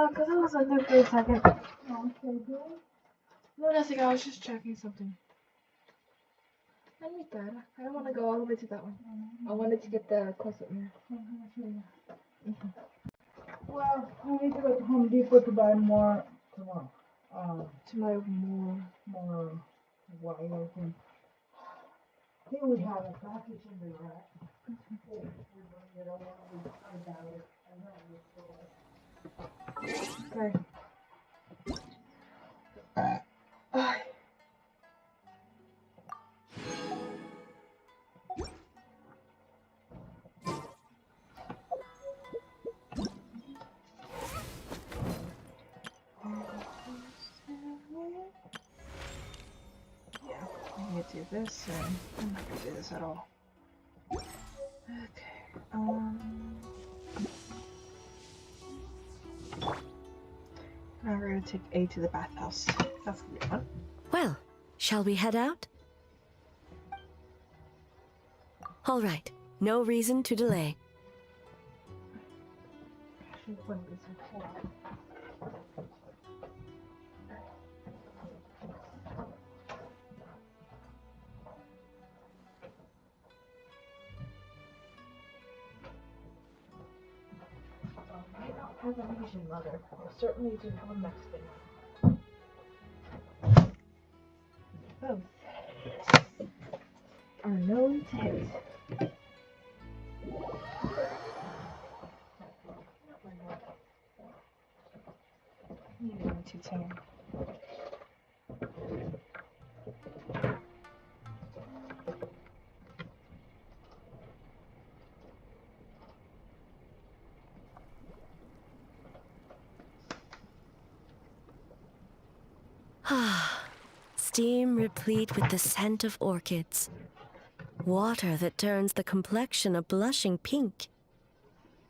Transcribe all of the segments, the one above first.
Because I was like there for a second. Oh, okay, good. No, nothing. I was just checking something. I need that. I don't want to go all the way to that one. I wanted to get the close-up mirror. Well, I need to go to Home Depot to buy more tomorrow. To my More wires and here we have a package in the rack. Okay. Yeah, I'm gonna do this, and I'm not gonna do this at all. Okay. Now we're gonna take A to the bathhouse. That's gonna be fun. Well, shall we head out? All right, no reason to delay. Actually, when is it cold? I might not have an Asian mother. I certainly do have a Mexican one. Both are known to hit. Maybe I'm too tame. Steam replete with the scent of orchids. Water that turns the complexion a blushing pink.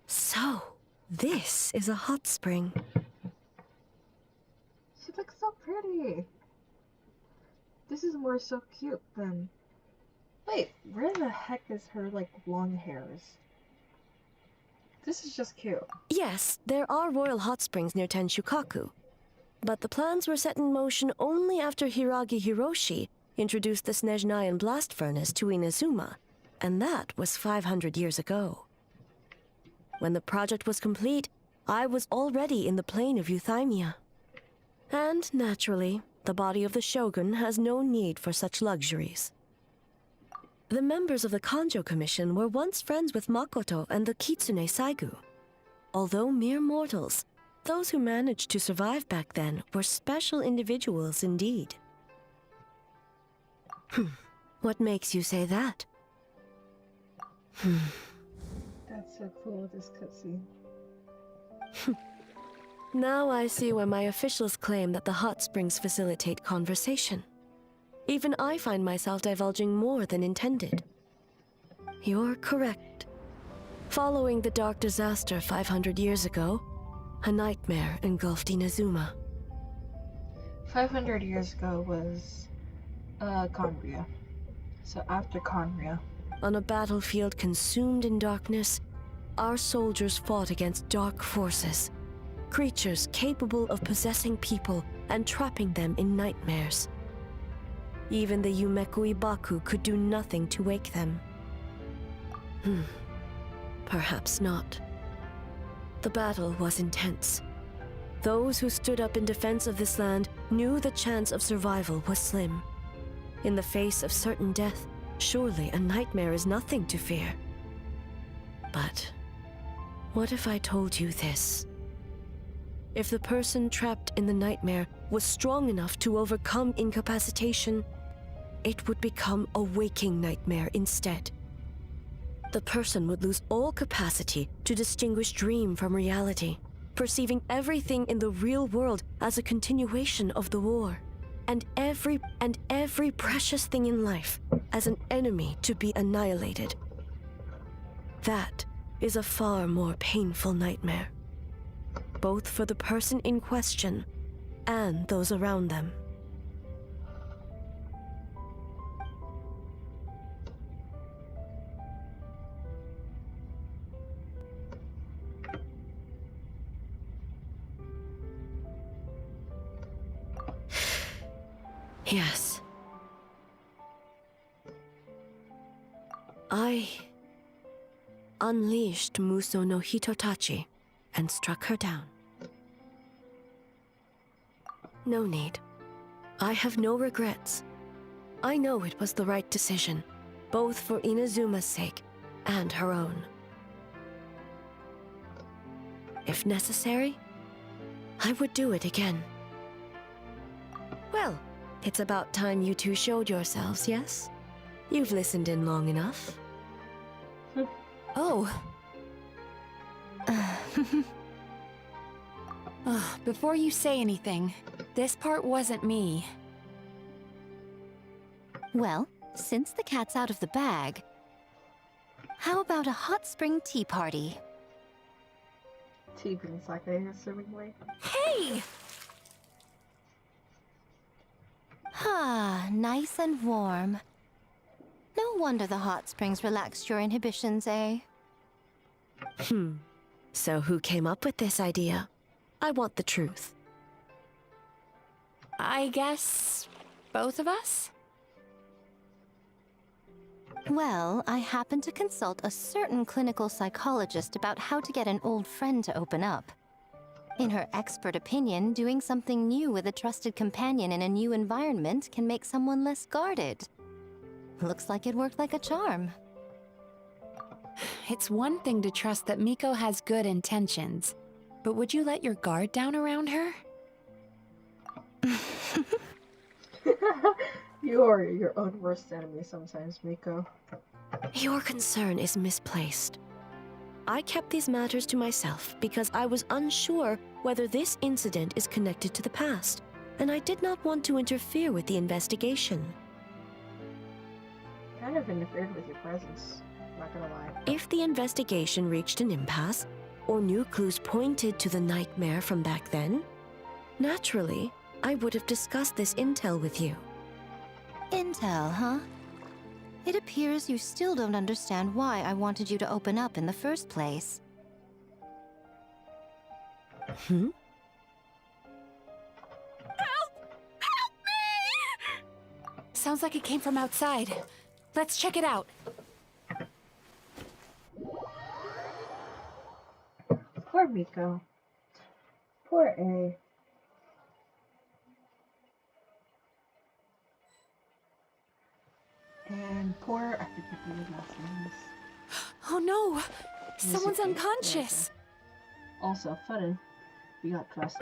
So, this is a hot spring. She looks so pretty. This is more so cute than... Wait, where the heck is her, like, long hairs? This is just cute. Yes, there are royal hot springs near Tenshukaku. But the plans were set in motion only after Hiragi Hiroshi introduced the Snezhnayan blast furnace to Inazuma, and that was 500 years ago. When the project was complete, I was already in the plain of Euthymia. And, naturally, the body of the shogun has no need for such luxuries. The members of the Kanjo Commission were once friends with Makoto and the Kitsune Saigu. Although mere mortals, those who managed to survive back then were special individuals indeed. What makes you say that? That's so cool, this cutscene. Now I see why my officials claim that the hot springs facilitate conversation. Even I find myself divulging more than intended. You're correct. Following the dark disaster 500 years ago, a nightmare engulfed Inazuma. 500 years ago was, Conria. So after Conria. On a battlefield consumed in darkness, our soldiers fought against dark forces. Creatures capable of possessing people and trapping them in nightmares. Even the Yumeku Ibaku could do nothing to wake them. Perhaps not. The battle was intense. Those who stood up in defense of this land knew the chance of survival was slim. In the face of certain death, surely a nightmare is nothing to fear. But what if I told you this? If the person trapped in the nightmare was strong enough to overcome incapacitation, it would become a waking nightmare instead. The person would lose all capacity to distinguish dream from reality, perceiving everything in the real world as a continuation of the war, and every precious thing in life as an enemy to be annihilated. That is a far more painful nightmare, both for the person in question and those around them. Yes. I unleashed Muso no Hitotachi and struck her down. No need. I have no regrets. I know it was the right decision, both for Inazuma's sake and her own. If necessary, I would do it again. Well, it's about time you two showed yourselves, yes? You've listened in long enough. Oh. Before you say anything, this part wasn't me. Well, since the cat's out of the bag, how about a hot spring tea party? Tea being sake, assumingly. Hey! Ah, nice and warm. No wonder the hot springs relaxed your inhibitions, eh? So who came up with this idea? I want the truth. I guess both of us? Well, I happened to consult a certain clinical psychologist about how to get an old friend to open up. In her expert opinion, doing something new with a trusted companion in a new environment can make someone less guarded. Looks like it worked like a charm. It's one thing to trust that Miko has good intentions, but would you let your guard down around her? You are your own worst enemy sometimes, Miko. Your concern is misplaced. I kept these matters to myself because I was unsure whether this incident is connected to the past, and I did not want to interfere with the investigation. Kind of interfered with your presence, not gonna lie. If the investigation reached an impasse, or new clues pointed to the nightmare from back then, naturally, I would have discussed this intel with you. Intel, huh? It appears you still don't understand why I wanted you to open up in the first place. Hmm? Sounds like it came from outside. Let's check it out. Poor Miko. Poor A. And poor, I forget what his last name is. Oh no! Is Someone's it- unconscious! Also, Fudden, we got dressed.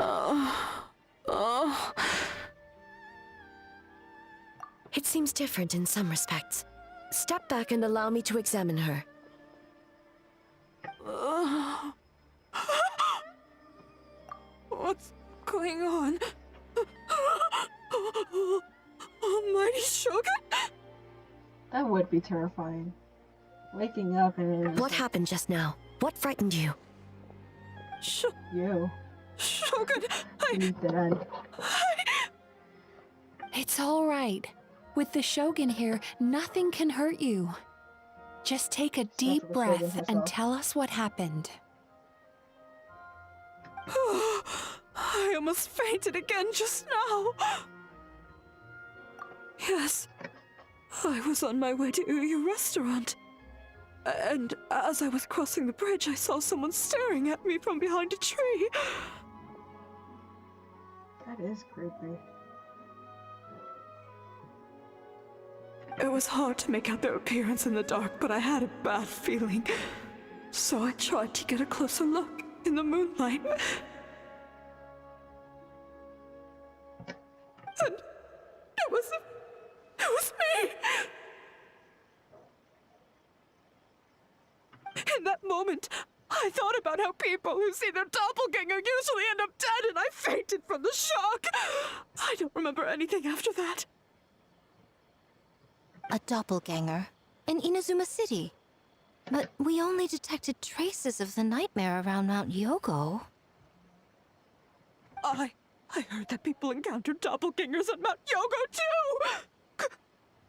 It seems different in some respects. Step back and allow me to examine her. What's going on? Almighty Shogun? That would be terrifying. Waking up and it's What happened just now? What frightened you? you. Shogun, You dead. It's all right. With the Shogun here, nothing can hurt you. Just take a deep for the Shogun breath and herself. tell us what happened. I almost fainted again just now. Yes, I was on my way to your restaurant. And as I was crossing the bridge, I saw someone staring at me from behind a tree. That is creepy. It was hard to make out their appearance in the dark, but I had a bad feeling. So I tried to get a closer look in the moonlight. And it was me! In that moment, I thought about how people who see their doppelganger usually end up dead, and I fainted from the shock. I don't remember anything after that. A doppelganger in Inazuma City. But we only detected traces of the nightmare around Mount Yogo. I heard that people encountered doppelgangers at Mount Yogo too!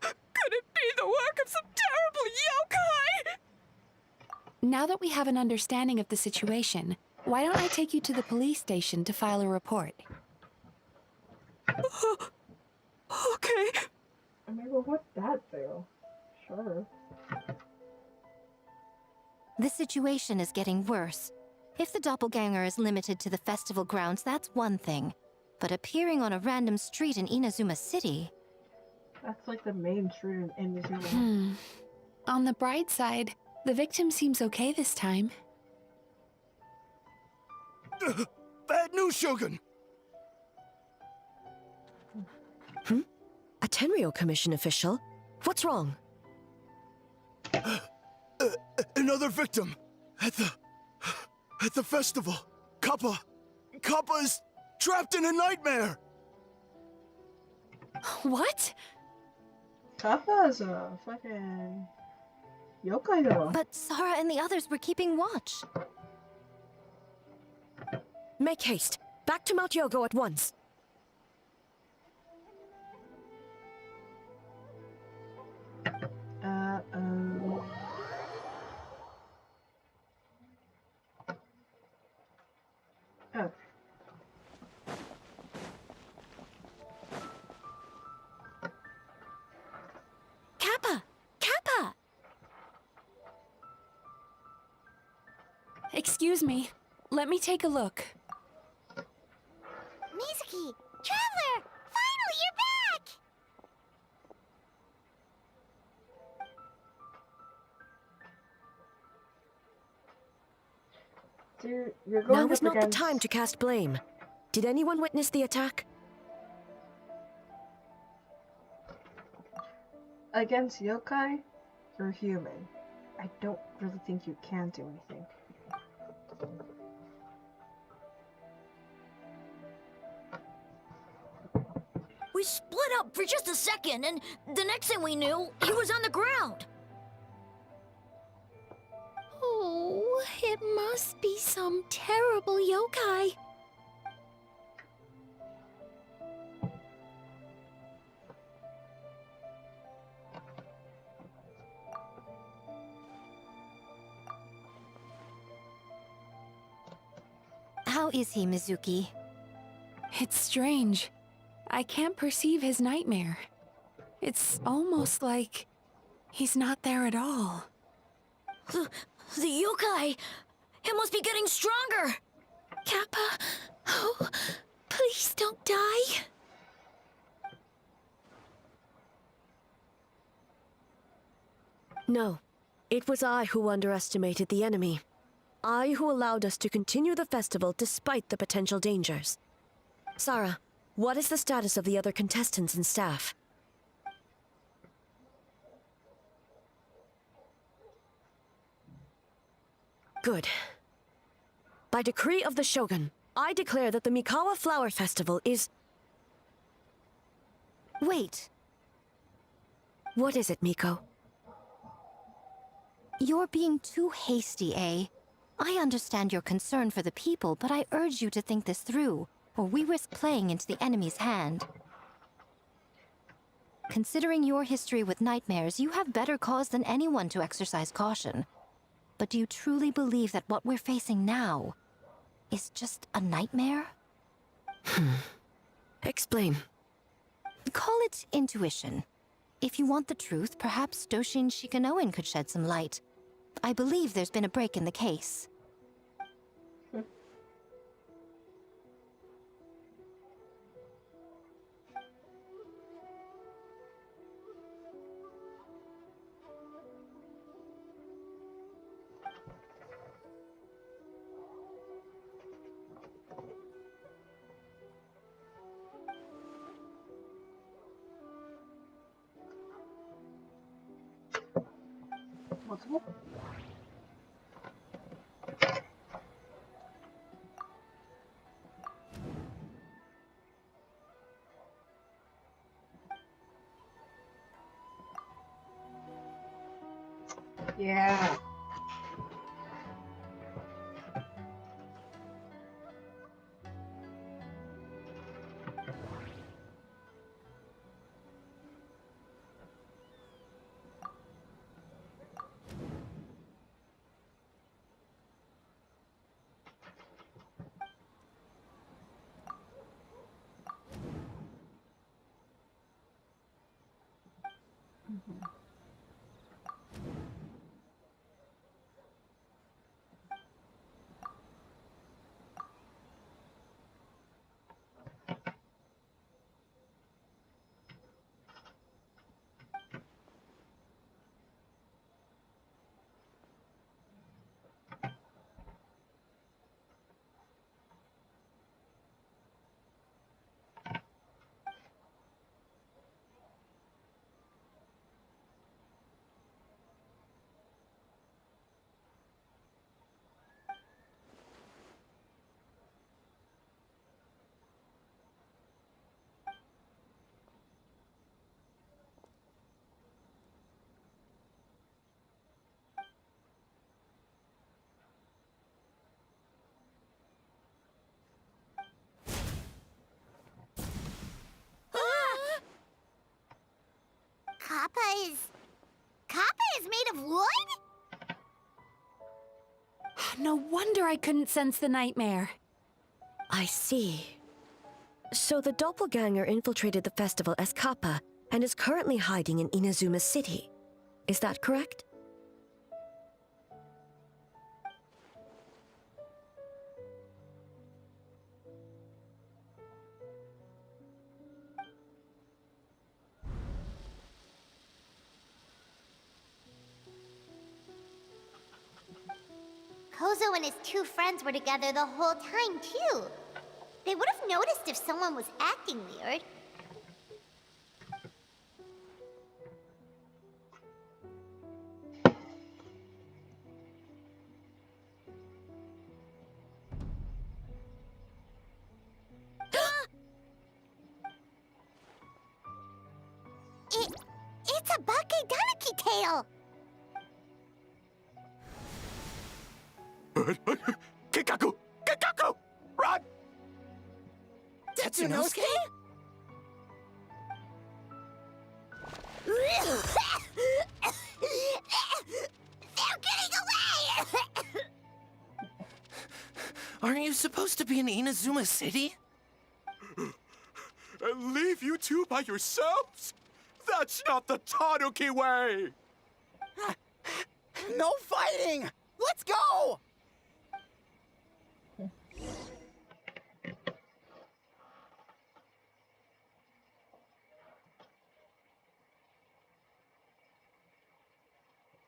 Could it be the work of some terrible yokai? Now that we have an understanding of the situation, why don't I take you to the police station to file a report? Okay. I mean, well, what'd that do? Sure. The situation is getting worse. If the doppelganger is limited to the festival grounds, that's one thing. But appearing on a random street in Inazuma City... That's like the main street in Inazuma. On the bright side, the victim seems okay this time. Bad news, Shogun! A Tenryo Commission official? What's wrong? Another victim! At the festival! Kappa is trapped in a nightmare! What? Kappa is a fucking yokai though. But Sara and the others were keeping watch. Make haste. Back to Mount Yogo at once. Oh. Kappa! Kappa! Excuse me. Let me take a look. Mizuki! Traveler! Finally, you're back! Dude, you're going Now is up not the against... time to cast blame. Did anyone witness the attack? Against yokai, you're human. I don't really think you can do anything. We split up for just a second, and the next thing we knew, he was on the ground. Oh, it must be some terrible yokai. How is he, Mizuki? It's strange. I can't perceive his nightmare. It's almost like he's not there at all. The yokai! It must be getting stronger! Kappa, oh, please don't die. No. It was I who underestimated the enemy. I who allowed us to continue the festival despite the potential dangers. Sara, what is the status of the other contestants and staff? Good. By decree of the Shogun, I declare that the Mikawa Flower Festival is... Wait, What is it, Miko? you're being too hasty, eh? I understand your concern for the people, but I urge you to think this through, or we risk playing into the enemy's hand. Considering your history with nightmares, you have better cause than anyone to exercise caution. But do you truly believe that what we're facing now is just a nightmare? Explain. Call it intuition. If you want the truth, perhaps Doshin Shikanoin could shed some light. I believe there's been a break in the case. What's up? Yeah. Kappa is made of wood? No wonder I couldn't sense the nightmare. I see. So the doppelganger infiltrated the festival as Kappa and is currently hiding in Inazuma City. Is that correct? Kozo and his two friends were together the whole time, too. They would have noticed if someone was acting weird. It's a Bakedanaki tail! Kikaku! Kikaku! Run! Tetsunosuke? They're getting away! Aren't you supposed to be in Inazuma City? And leave you two by yourselves? That's not the Tanuki way! No fighting! Let's go!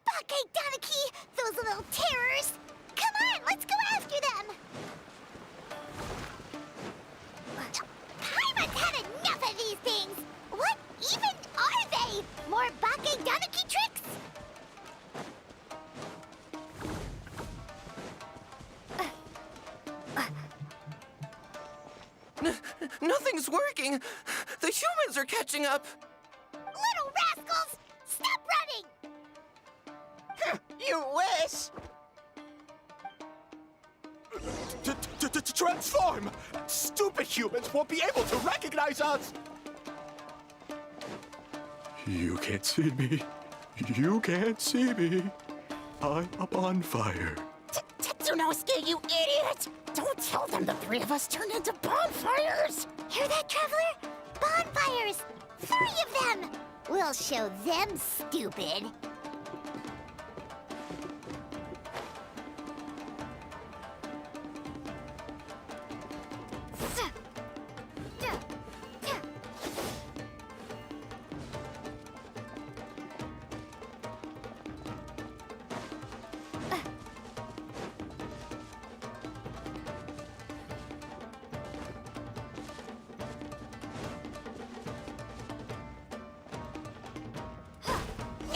Bakedanaki! Those little terrors! Come on, let's go after them! Paimon's had enough of these things! What even are they? More Bakedanaki tricks? Nothing's working! The humans are catching up! Little rascals! Stop running! You wish! Transform! Stupid humans won't be able to recognize us! You can't see me. You can't see me. I'm up on fire. Tetsunosuke, you idiot! Don't tell them the three of us turned into bonfires! Hear that, Traveler? Bonfires! 3 of them! We'll show them, stupid!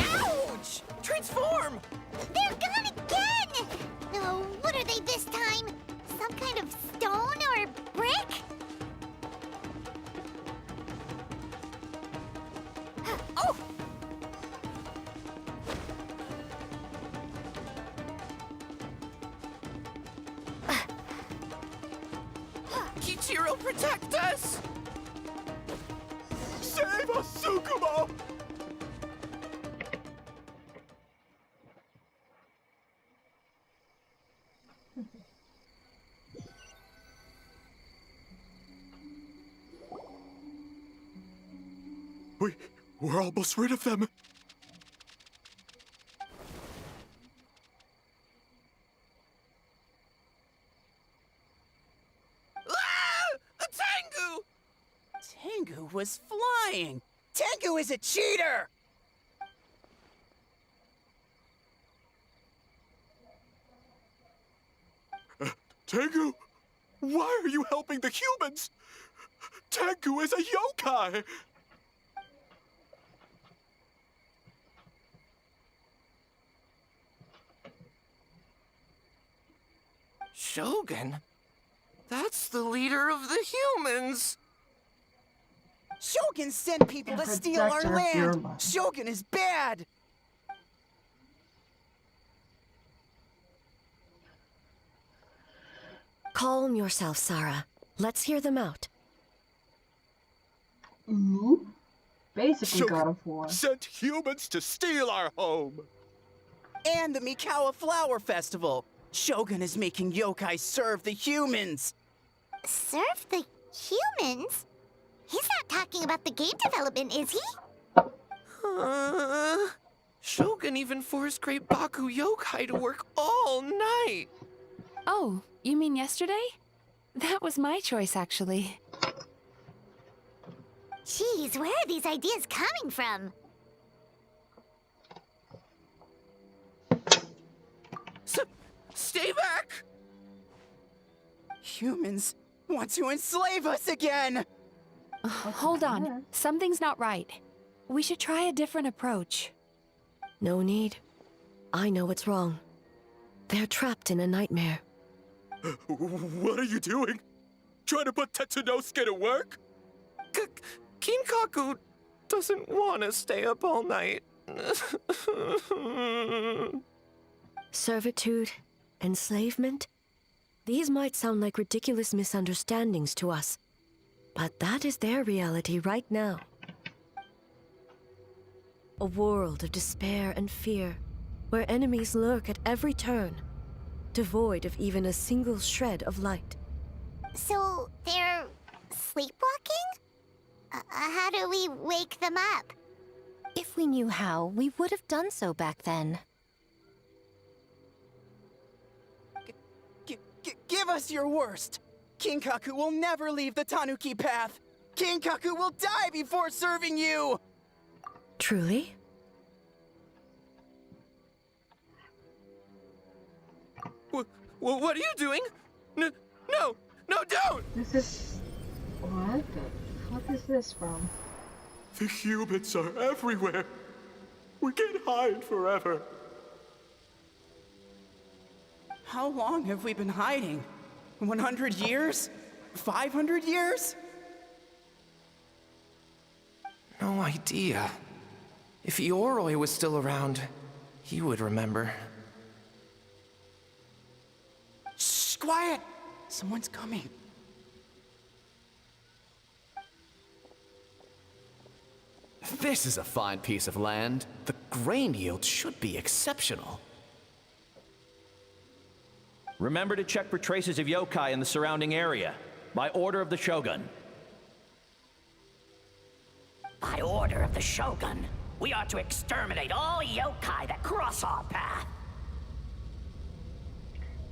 Ouch! Transform! They're gone again! Oh, what are they this time? Some kind of stone or brick? Oh! Kichiro, protect us! Save us, Tsukumo! We're almost rid of them. Ah! A Tengu! Tengu was flying! Tengu is a cheater! Tengu, why are you helping the humans? Tengu is a yokai! Shogun? That's the leader of the humans! Shogun sent people to steal our protect our land! Firma. Shogun is bad! Calm yourself, Sarah. Let's hear them out. Ooh. Basically God Shogun of War. sent humans to steal our home. And the Mikawa Flower Festival. Shogun is making yokai serve the humans. Serve the humans? He's not talking about the game development, is he? Shogun even forced Great Baku Yokai to work all night. Oh, you mean yesterday? That was my choice, actually. Jeez, where are these ideas coming from? Stay back! Humans want to enslave us again! Hold on. Something's not right. We should try a different approach. No need. I know what's wrong. They're trapped in a nightmare. What are you doing? Trying to put Tetsunosuke to work? Kinkaku doesn't want to stay up all night. Servitude, enslavement? These might sound like ridiculous misunderstandings to us, but that is their reality right now. A world of despair and fear, where enemies lurk at every turn, devoid of even a single shred of light. So, they're sleepwalking? How do we wake them up? If we knew how, we would have done so back then. Give us your worst! Kinkaku will never leave the Tanuki path! Kinkaku will die before serving you! Truly? What are you doing? No, don't! This is... What the fuck is this from? The humans are everywhere. We can't hide forever. How long have we been hiding? 100 years? 500 years? No idea. If Yoroi was still around, he would remember. Shh, quiet! Someone's coming. This is a fine piece of land. The grain yield should be exceptional. Remember to check for traces of yokai in the surrounding area, by order of the Shogun. By order of the Shogun, we are to exterminate all yokai that cross our path.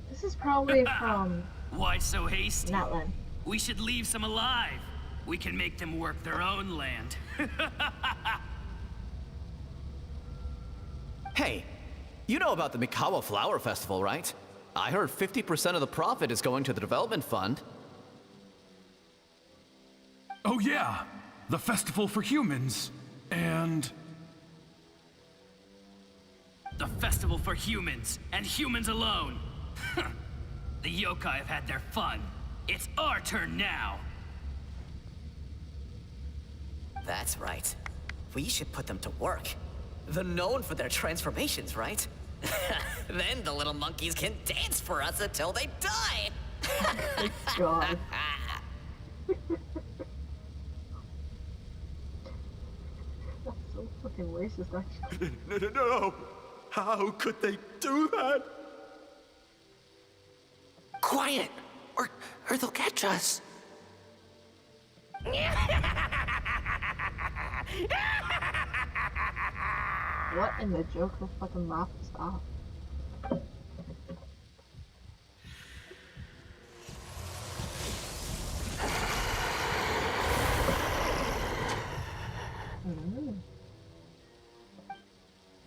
This is probably from Why so hasty? Natlan. We should leave some alive. We can make them work their own land. Hey, you know about the Mikawa Flower Festival, right? I heard 50% of the profit is going to the development fund. Oh yeah, the festival for humans. And... The festival for humans, and humans alone. The yokai have had their fun. It's our turn now. That's right. We should put them to work. They're known for their transformations, right? Then the little monkeys can dance for us until they die! God. That's so fucking racist, actually. No! How could they do that? Quiet! Or they'll catch us. What in the Joker fucking mouth? Stop.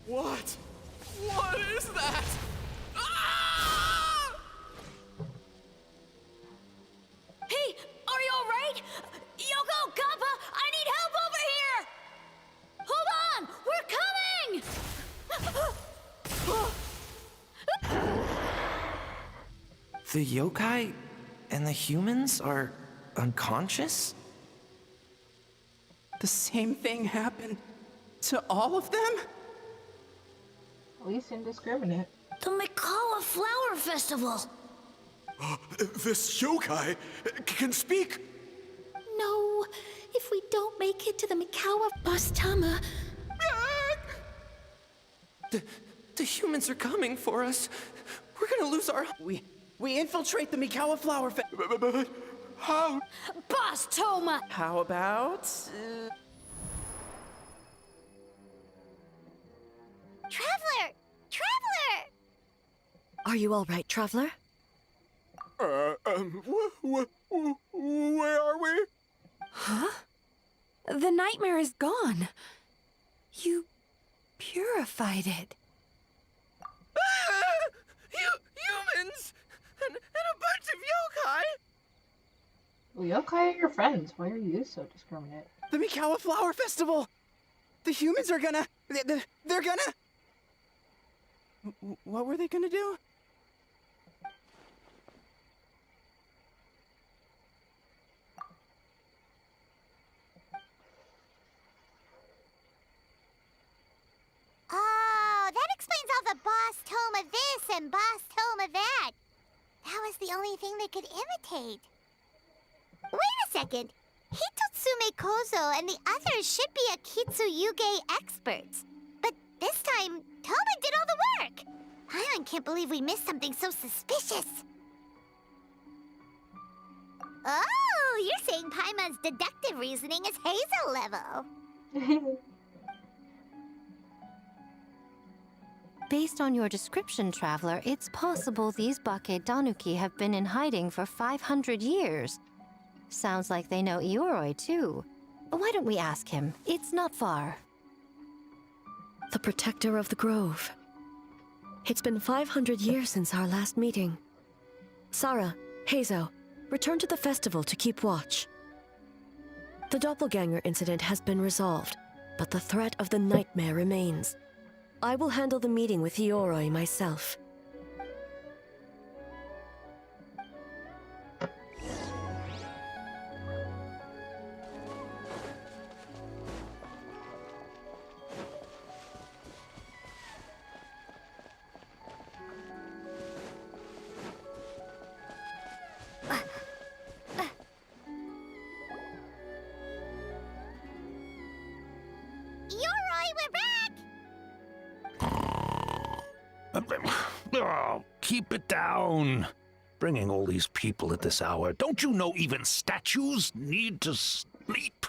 What? What is that? Ah! Hey, are you alright? Yoko, Kappa, I need help over here! Hold on, we're coming! The yokai and the humans are unconscious? The same thing happened to all of them? At least indiscriminate. The Mikawa Flower Festival! This yokai can speak. No, if we don't make it to the Mikawa Boss Tama? The humans are coming for us. We're gonna lose our... We infiltrate the Mikawa Flower Festival. But how? Boss Toma! How about... Traveler! Traveler! Are you all right, Traveler? Where are we? Huh? The nightmare is gone. You purified it. Humans! And a bunch of yokai! Well, yokai are your friends. Why are you so discriminate? The Mikawa Flower Festival! The humans are gonna... They're gonna... What were they gonna do? Oh, that explains all the Boss Toma this and Boss Toma that. That was the only thing they could imitate. Wait a second. Hitotsume Kozo and the others should be Akitsuyuge experts. But this time, Toma did all the work. Paimon can't believe we missed something so suspicious. Oh, you're saying Paimon's deductive reasoning is Hazel level. Based on your description, Traveler, it's possible these Bake Danuki have been in hiding for 500 years. Sounds like they know Ioroi, too. Why don't we ask him? It's not far. The protector of the grove. It's been 500 years since our last meeting. Sarah, Hazo, return to the festival to keep watch. The doppelganger incident has been resolved, but the threat of the nightmare remains. I will handle the meeting with Ioroi myself. Oh, keep it down. Bringing all these people at this hour. Don't you know even statues need to sleep?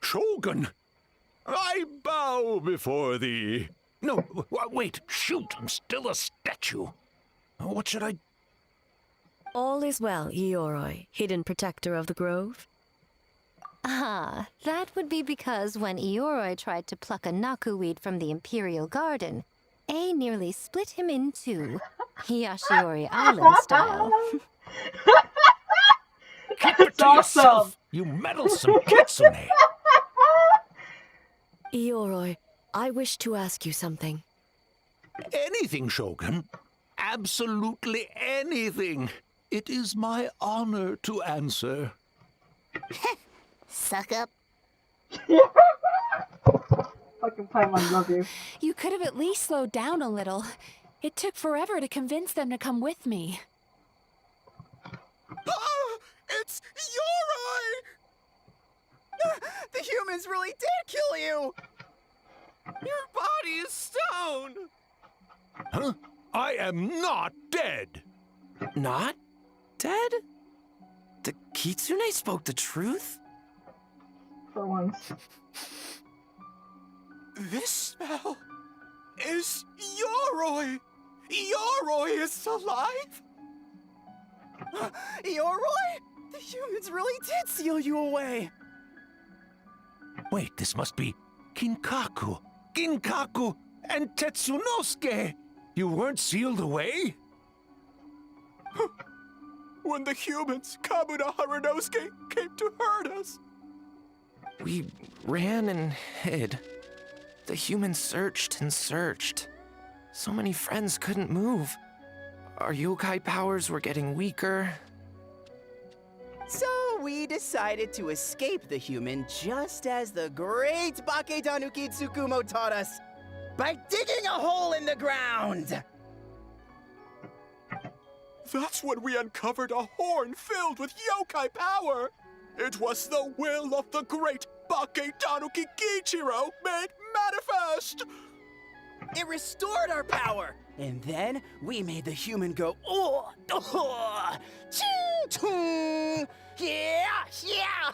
Shogun! I bow before thee. No, wait, shoot, I'm still a statue. What should I... All is well, Ioroi, hidden protector of the grove. Ah, that would be because when Ioroi tried to pluck a naku weed from the Imperial Garden, A nearly split him in two, Yashiori Island style. Keep it to yourself, you meddlesome kitsune! Ioroi, I wish to ask you something. Anything, Shogun. Absolutely anything. It is my honor to answer. Suck up. Fucking Paimon, love you. You could have at least slowed down a little. It took forever to convince them to come with me. Oh, it's Ioroi! The humans really did kill you! Your body is stone! Huh? I am not dead! Not dead? The Kitsune spoke the truth? For once. This smell is Ioroi! Ioroi is alive! Ioroi? The humans really did seal you away! Wait, this must be Kinkaku, and Tetsunosuke! You weren't sealed away? When the humans, Kabuna Harunosuke, came to hurt us. We ran and hid. The humans searched and searched. So many friends couldn't move. Our yokai powers were getting weaker. So we decided to escape the human just as the great Bake Tanuki Tsukumo taught us, by digging a hole in the ground! That's when we uncovered a horn filled with yokai power. It was the will of the great Bake Tanuki Giichiro made manifest. It restored our power, and then we made the human go, oh, oh, ching, yeah, yeah.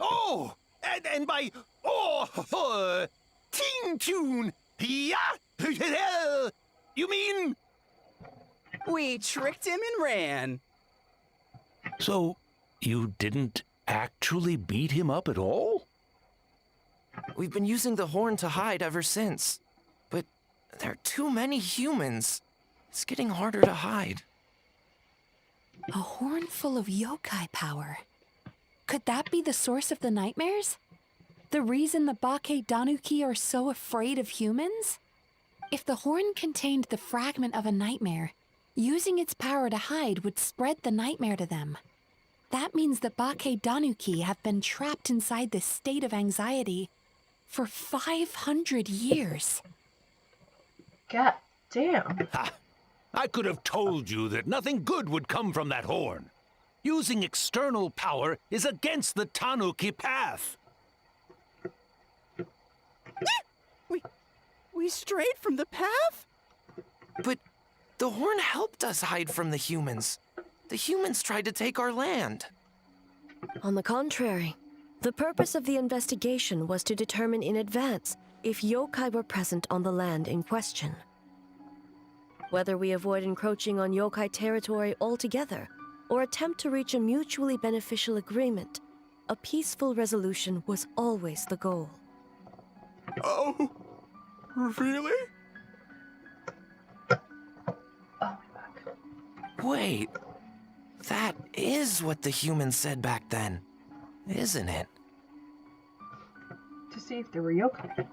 Oh, and by ting tune, yeah, you mean? We tricked him and ran. So, you didn't actually beat him up at all? We've been using the horn to hide ever since. But there are too many humans. It's getting harder to hide. A horn full of yokai power. Could that be the source of the nightmares? The reason the Bake Danuki are so afraid of humans? If the horn contained the fragment of a nightmare, using its power to hide would spread the nightmare to them. That means the Bake Danuki have been trapped inside this state of anxiety for 500 years. God damn. Ha! I could have told you that nothing good would come from that horn. Using external power is against the Tanuki path. We strayed from the path? But the horn helped us hide from the humans. The humans tried to take our land. On the contrary, the purpose of the investigation was to determine in advance if yokai were present on the land in question. Whether we avoid encroaching on yokai territory altogether or attempt to reach a mutually beneficial agreement, a peaceful resolution was always the goal. Oh, really? Wait, that is what the humans said back then, isn't it? To see if there were yokai.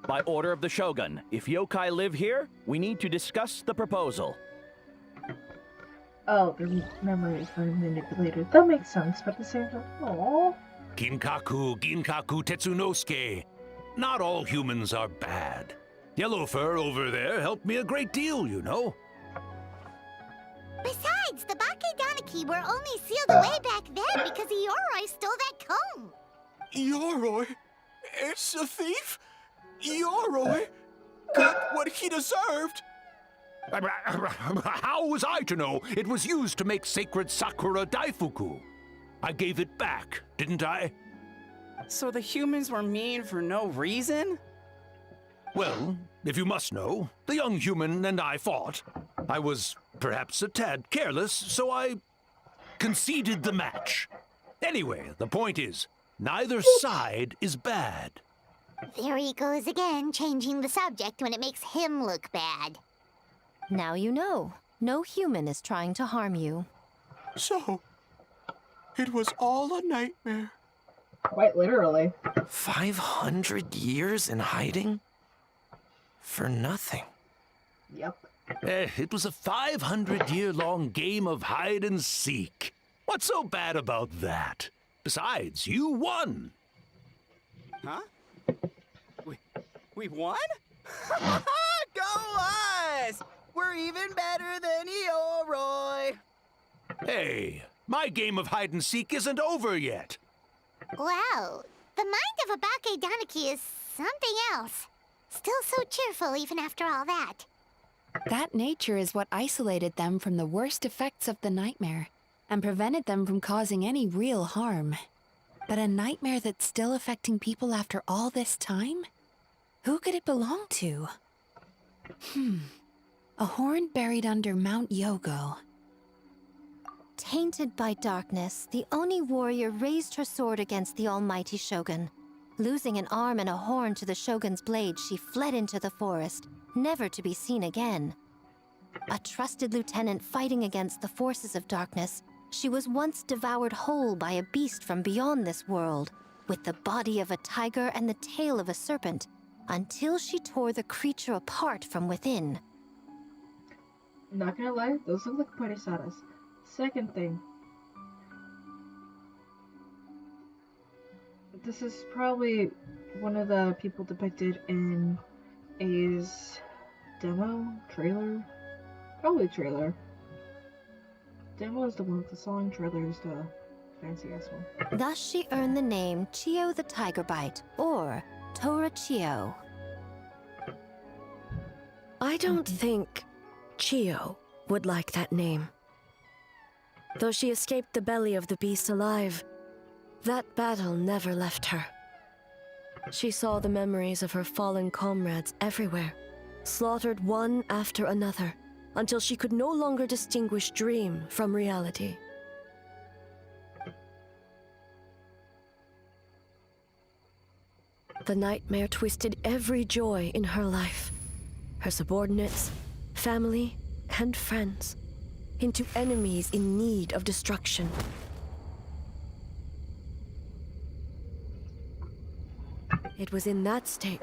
By order of the Shogun, if yokai live here, we need to discuss the proposal. Oh, their memories were manipulated. That makes sense, but at the same time, aww. Ginkaku Tetsunosuke. Not all humans are bad. Yellowfur over there helped me a great deal, you know. Besides, the Bake Danuki were only sealed away back then because Ioroi stole that comb. Ioroi? It's a thief? Ioroi got what he deserved. How was I to know it was used to make sacred Sakura Daifuku? I gave it back, didn't I? So the humans were mean for no reason? Well, if you must know, the young human and I fought. I was perhaps a tad careless, so I conceded the match. Anyway, the point is, neither side is bad. There he goes again, changing the subject when it makes him look bad. Now you know. No human is trying to harm you. So, it was all a nightmare. Quite literally. 500 years in hiding? For nothing. Yep. It was a 500-year-long game of hide and seek. What's so bad about that? Besides, you won. Huh? We won? Go us! We're even better than Ioroi! Hey, my game of hide and seek isn't over yet. Wow, the mind of a Bake Danuki is something else. Still so cheerful even after all that. That nature is what isolated them from the worst effects of the nightmare and prevented them from causing any real harm. But a nightmare that's still affecting people after all this time? Who could it belong to? A horn buried under Mount Yogo. Tainted by darkness, the Oni warrior raised her sword against the almighty Shogun. Losing an arm and a horn to the Shogun's blade, she fled into the forest, never to be seen again. A trusted lieutenant fighting against the forces of darkness, she was once devoured whole by a beast from beyond this world, with the body of a tiger and the tail of a serpent, until she tore the creature apart from within. Not gonna lie, those look like poinsettias. Second thing. This is probably one of the people depicted in A's Demo? Trailer? Probably trailer. Demo is the one with the song, trailer is the fancy-ass one. Thus she earned the name Chio the Tiger Bite, or Tora Chio. I don't think Chio would like that name. Though she escaped the belly of the beast alive, that battle never left her. She saw the memories of her fallen comrades everywhere, slaughtered one after another, until she could no longer distinguish dream from reality. The nightmare twisted every joy in her life, her subordinates, family, and friends, into enemies in need of destruction. It was in that state,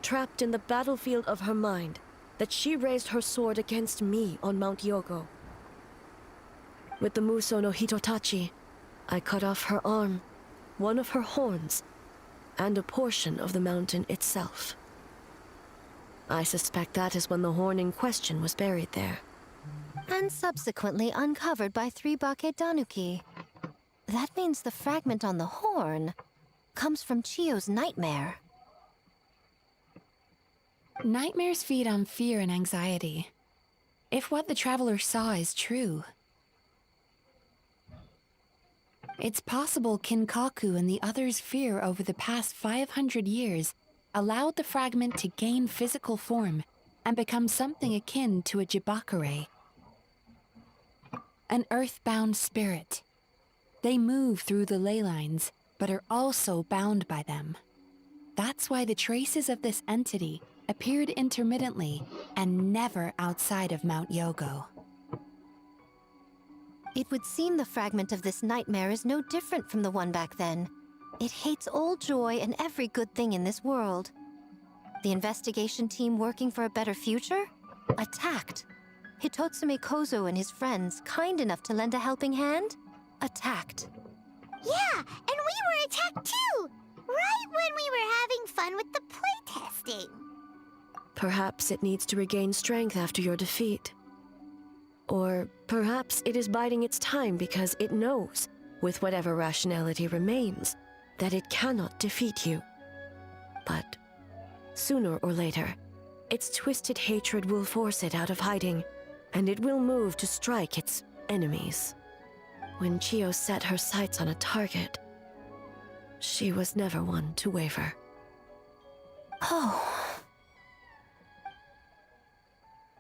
trapped in the battlefield of her mind, that she raised her sword against me on Mount Yogo. With the Muso no Hitotachi, I cut off her arm, one of her horns, and a portion of the mountain itself. I suspect that is when the horn in question was buried there. And subsequently uncovered by 3 Bake Danuki. That means the fragment on the horn comes from Chio's nightmare. Nightmares feed on fear and anxiety. If what the traveler saw is true, it's possible Kinkaku and the others' fear over the past 500 years allowed the fragment to gain physical form and become something akin to a Jibakure. An earthbound spirit. They move through the ley lines, but are also bound by them. That's why the traces of this entity appeared intermittently and never outside of Mount Yogo. It would seem the fragment of this nightmare is no different from the one back then. It hates all joy and every good thing in this world. The investigation team working for a better future? Attacked. Hitotsume Kozo and his friends, kind enough to lend a helping hand? Attacked. Yeah, and we were attacked too! Right when we were having fun with the playtesting. Perhaps it needs to regain strength after your defeat. Or perhaps it is biding its time because it knows, with whatever rationality remains, that it cannot defeat you. But sooner or later, its twisted hatred will force it out of hiding, and it will move to strike its enemies. When Chio set her sights on a target, she was never one to waver. Oh.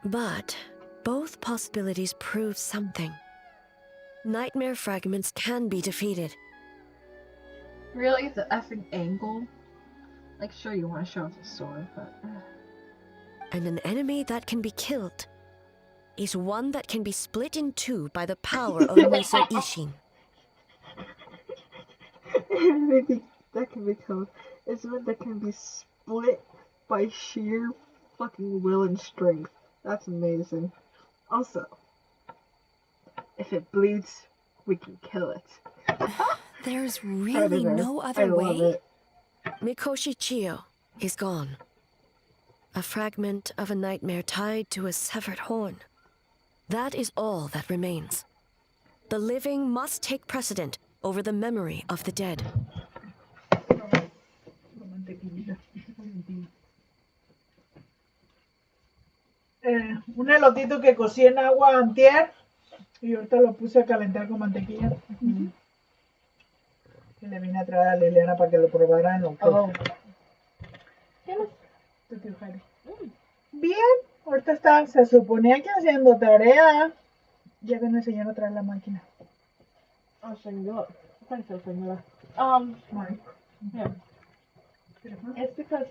But both possibilities prove something. Nightmare fragments can be defeated. Really? The effing angle? Like, sure you want to show off the sword, but... And an enemy that can be killed is one that can be split in two by the power of Muso Ishin. Maybe that can be killed. It's one that can be split by sheer fucking will and strength. That's amazing. Also, if it bleeds, we can kill it. There's really no other way? It. Mikoshi Chio is gone. A fragment of a nightmare tied to a severed horn. That is all that remains. The living must take precedent over the memory of the dead. Un elotito que cocí en agua antier y ahorita lo puse a calentar con mantequilla. Y le vine a traer a Liliana para que lo probara en lo que... ¿Qué más? Bien, ahorita está, se suponía que haciendo tarea. Ya que me enseñaron a traer la máquina. Señor. Señora. Yeah. It's because,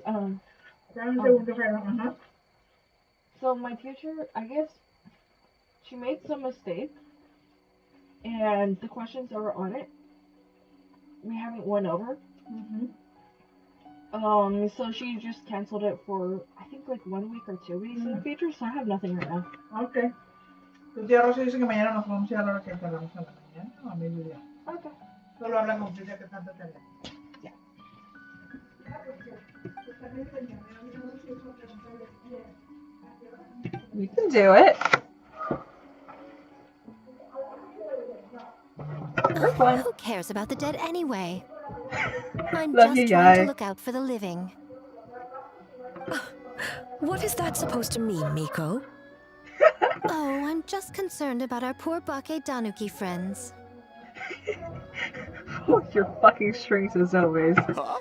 so my teacher, I guess, she made some mistakes, and the questions that were on it, we haven't went over. So she just canceled it for, I think, like 1 week or 2 weeks in the future, so I have nothing right now. Okay. Tu tía Rosa dice que mañana nos vamos a ir a la hora que entramos a la mañana o a mediodía. Okay. Solo habla con Frida que tanta tarea. Yeah. Pues también tenía, me había dicho que preguntarle a qué hora. You can do it. Who cares about the dead anyway? I'm Love just you, trying to guy. look out for the living. What is that supposed to mean, Miko? Oh, I'm just concerned about our poor Bake Danuki friends. With your fucking strings as always. Huh?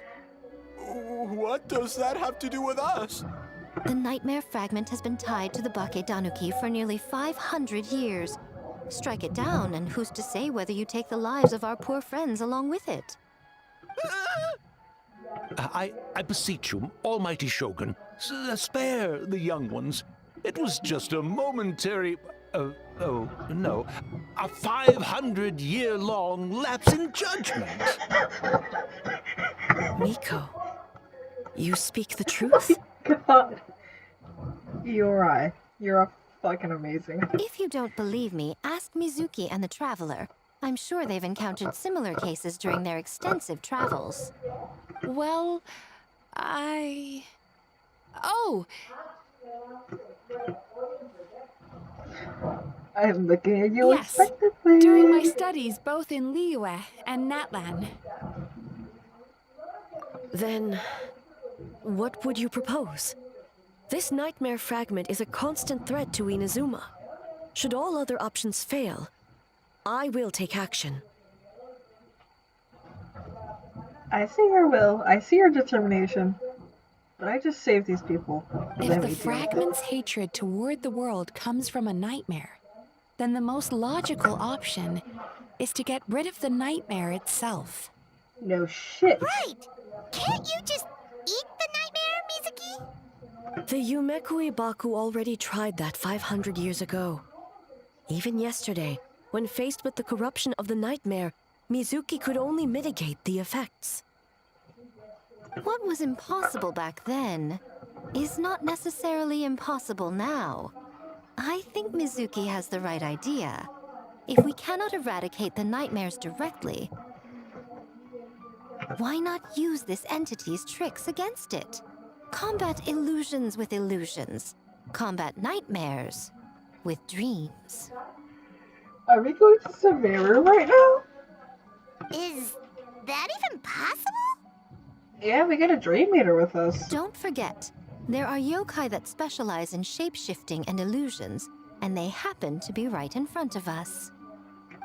What does that have to do with us? The nightmare fragment has been tied to the Bake Danuki for nearly 500 years. Strike it down, and who's to say whether you take the lives of our poor friends along with it? I beseech you, almighty Shogun, spare the young ones. It was just a momentary... oh, no. A 500-year-long lapse in judgment. Miko, you speak the truth? God. You're fucking amazing. If you don't believe me, ask Mizuki and the Traveler. I'm sure they've encountered similar cases during their extensive travels. Well, Oh! I'm looking at you Yes, expectantly. during my studies both in Liyue and Natlan. Then, what would you propose? This nightmare fragment is a constant threat to Inazuma. Should all other options fail, I will take action. I see your will, I see your determination, but I just saved these people. If the fragment's hatred toward the world comes from a nightmare, then the most logical option is to get rid of the nightmare itself. No shit. Right! Can't you just eat the nightmare, Mizuki? The Yumekui Baku already tried that 500 years ago. Even yesterday, when faced with the corruption of the nightmare, Mizuki could only mitigate the effects. What was impossible back then is not necessarily impossible now. I think Mizuki has the right idea. If we cannot eradicate the nightmares directly, why not use this entity's tricks against it? Combat illusions with illusions. Combat nightmares with dreams. Are we going to Sumeru right now? Is that even possible? Yeah, we got a Dream Eater with us. Don't forget, there are yokai that specialize in shape-shifting and illusions, and they happen to be right in front of us.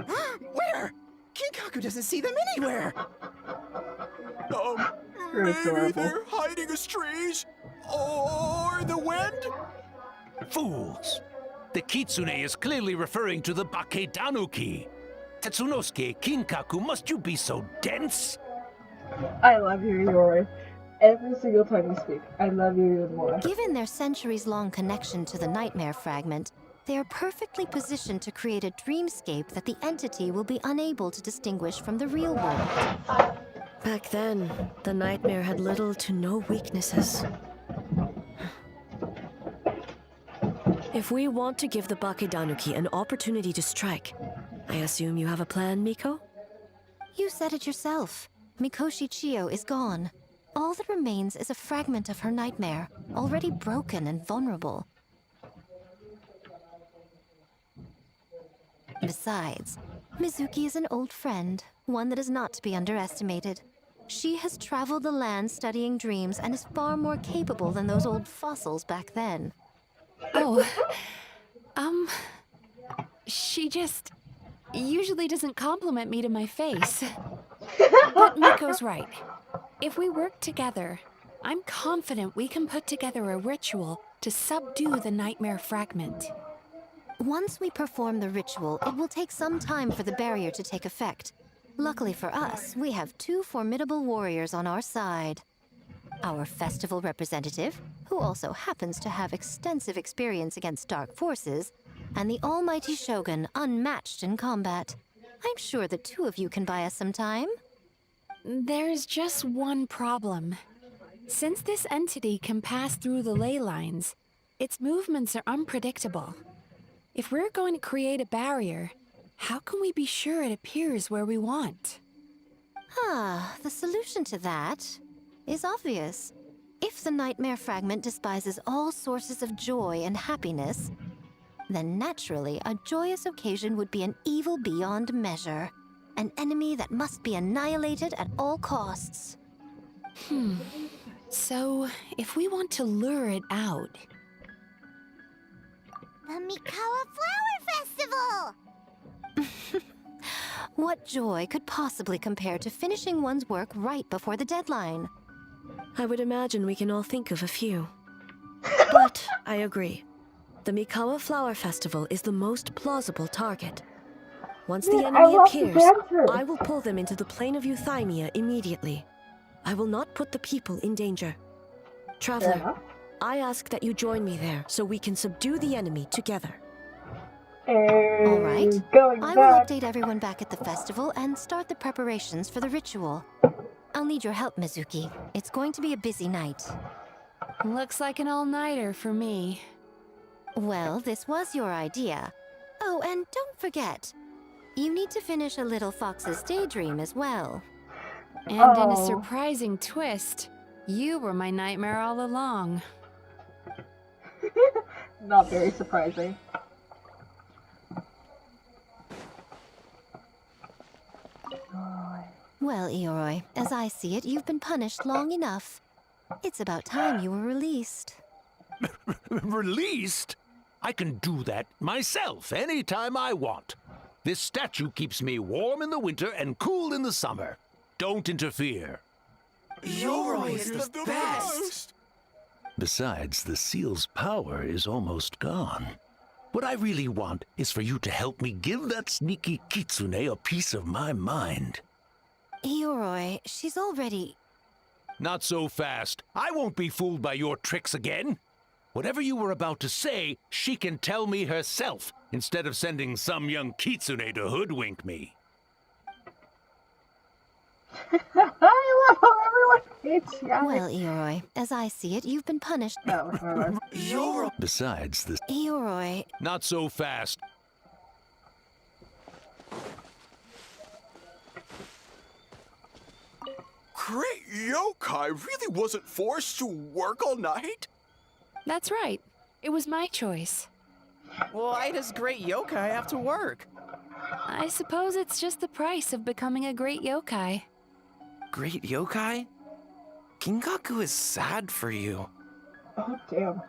Where? Kinkaku doesn't see them anywhere. Maybe they're hiding as trees? Or the wind? Fools! The kitsune is clearly referring to the Bake Danuki. Tetsunosuke, Kinkaku, must you be so dense? I love you, Yori. Every single time you speak, I love you even more. Given their centuries-long connection to the nightmare fragment, they are perfectly positioned to create a dreamscape that the entity will be unable to distinguish from the real world. Back then, the nightmare had little to no weaknesses. If we want to give the Bakedanuki an opportunity to strike, I assume you have a plan, Miko? You said it yourself. Mikoshi Chiyo is gone. All that remains is a fragment of her nightmare, already broken and vulnerable. Besides, Mizuki is an old friend, one that is not to be underestimated. She has traveled the land studying dreams and is far more capable than those old fossils back then. Oh, she just usually doesn't compliment me to my face. But Miko's right. If we work together, I'm confident we can put together a ritual to subdue the nightmare fragment. Once we perform the ritual, it will take some time for the barrier to take effect. Luckily for us, we have two formidable warriors on our side. Our festival representative, who also happens to have extensive experience against dark forces, and the almighty Shogun, unmatched in combat. I'm sure the two of you can buy us some time. There's just one problem. Since this entity can pass through the ley lines, its movements are unpredictable. If we're going to create a barrier, how can we be sure it appears where we want? The solution to that is obvious. If If the nightmare fragment despises all sources of joy and happiness, then naturally a joyous occasion would be an evil beyond measure. An enemy that must be annihilated at all costs. So, if we want to lure it out... The Mikawa Flower Festival! What joy could possibly compare to finishing one's work right before the deadline? I would imagine we can all think of a few. But I agree. The Mikawa Flower Festival is the most plausible target. Once the enemy appears, I will pull them into the plane of Euthymia immediately. I will not put the people in danger. Traveler, I ask that you join me there so we can subdue the enemy together. All right. I will update everyone back at the festival and start the preparations for the ritual. I'll need your help, Mizuki. It's going to be a busy night. Looks like an all-nighter for me. Well, this was your idea. Oh, and don't forget, you need to finish a Little Fox's Daydream as well. And in a surprising twist, you were my nightmare all along. Not very surprising. Well, Ioroi, as I see it, you've been punished long enough. It's about time you were released. Released? I can do that myself anytime I want. This statue keeps me warm in the winter and cool in the summer. Don't interfere. Yoroi is the best! Besides, the seal's power is almost gone. What I really want is for you to help me give that sneaky kitsune a piece of my mind. Ioroi, she's already... Not so fast. I won't be fooled by your tricks again. Whatever you were about to say, she can tell me herself, instead of sending some young kitsune to hoodwink me. I love how everyone hates Yannick. Well, Ioroi, as I see it, you've been punished. Yoroi! Besides, this... Ioroi... Not so fast. Great yokai really wasn't forced to work all night? That's right. It was my choice. Why does great yokai have to work? I suppose it's just the price of becoming a great yokai. Great yokai? Kingaku is sad for you. Oh, damn.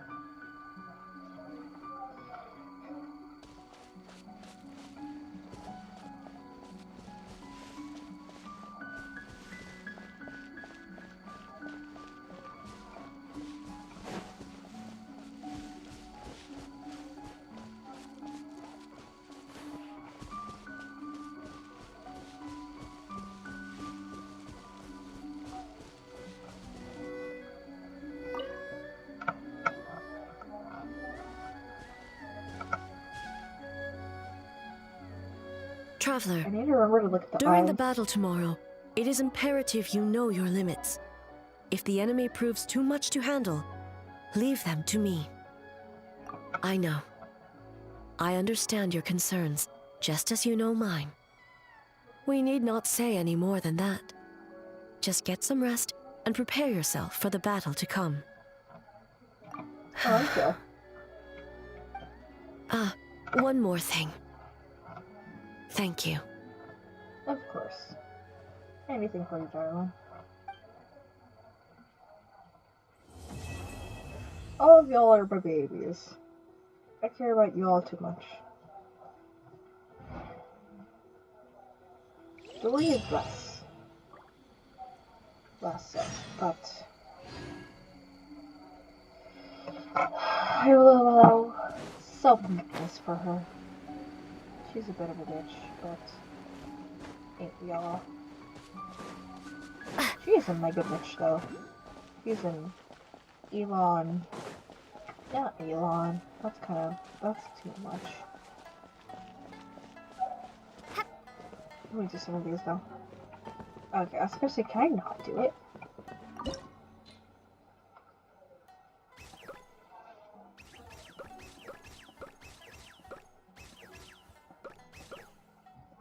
Traveler, I need to remember to look at the during the eyes. battle tomorrow, it is imperative you know your limits. If the enemy proves too much to handle, leave them to me. I know. I understand your concerns, just as you know mine. We need not say any more than that. Just get some rest and prepare yourself for the battle to come. Okay. Ah, one more thing. Thank you. Of course. Anything for you, darling. All of y'all are my babies. I care about you all too much. Billy is less. Less so, but... I will allow self-meekness for her. She's a bit of a bitch, but ain't we all? She is a mega bitch, though. She's an Elon. Not Elon. That's too much. Let me do some of these, though. Okay, I was gonna say, can I not do it?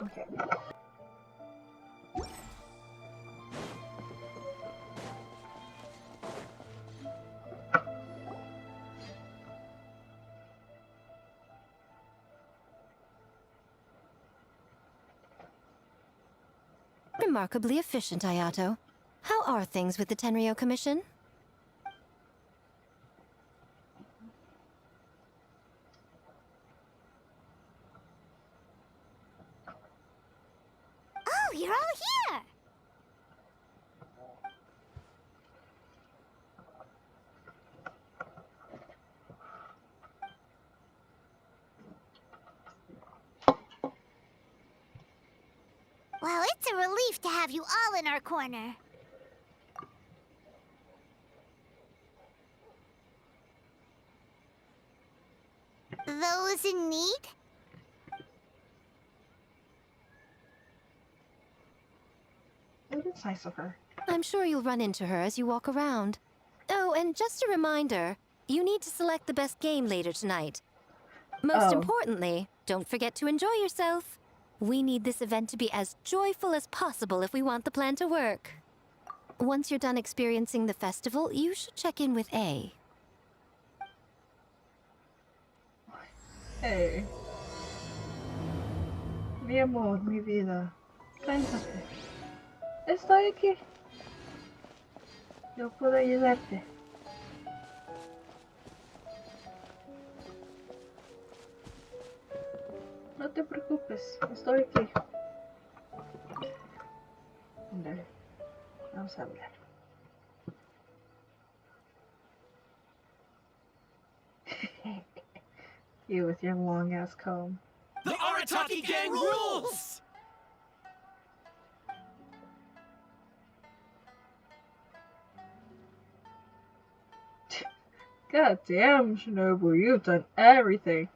Okay. Remarkably efficient, Ayato. How are things with the Tenryo Commission? Oh, you're all here! Well, it's a relief to have you all in our corner. Those in need? It's nice of her. I'm sure you'll run into her as you walk around. Oh, and just a reminder, you need to select the best game later tonight. Most importantly, don't forget to enjoy yourself. We need this event to be as joyful as possible if we want the plan to work. Once you're done experiencing the festival, you should check in with A. Hey. Mi amor, mi vida. Cálmate. Estoy aquí. Yo puedo ayudarte. No te preocupes, estoy aquí. Ándale, vamos a hablar. You with your long ass comb. The Arataki gang rules! God damn, Shinobu, you've done everything.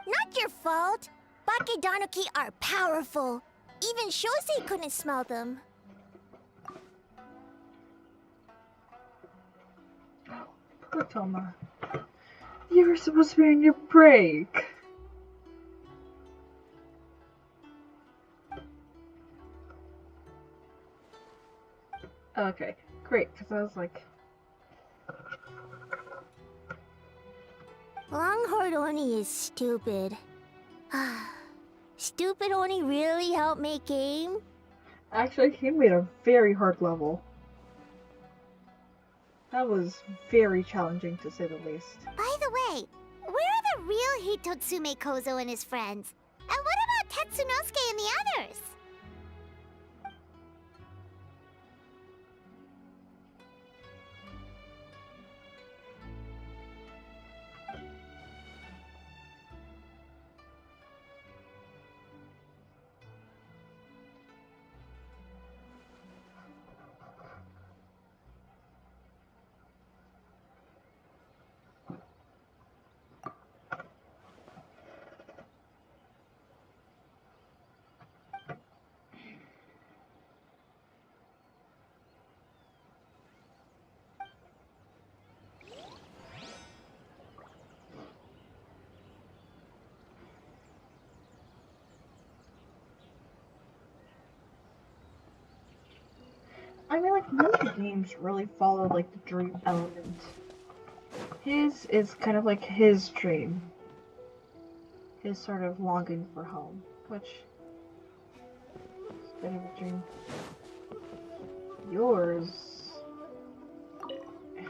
Not your fault. Bakedanuki are powerful. Even Shosei couldn't smell them. Poor Toma. You were supposed to be on your break. Okay, great, because I was like... Longhorn Oni is stupid. Stupid Oni really helped make game? Actually, he made a very hard level. That was very challenging, to say the least. By the way, where are the real Hitotsume Kozo and his friends? And what about Tetsunosuke and the others? I mean, like, none of the games really follow, like, the dream element. His is kind of like his dream. His sort of longing for home, which is a bit of a dream. Yours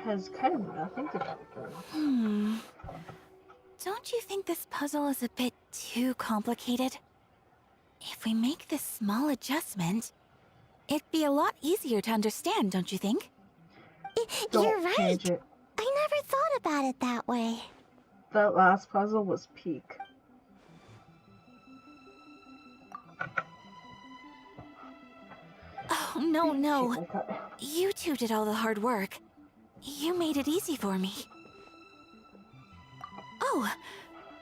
has kind of nothing to do with dreams. Don't you think this puzzle is a bit too complicated? If we make this small adjustment, it'd be a lot easier to understand, don't you think? You're right. Change it. I never thought about it that way. That last puzzle was peak. Oh, no. You two did all the hard work. You made it easy for me. Oh,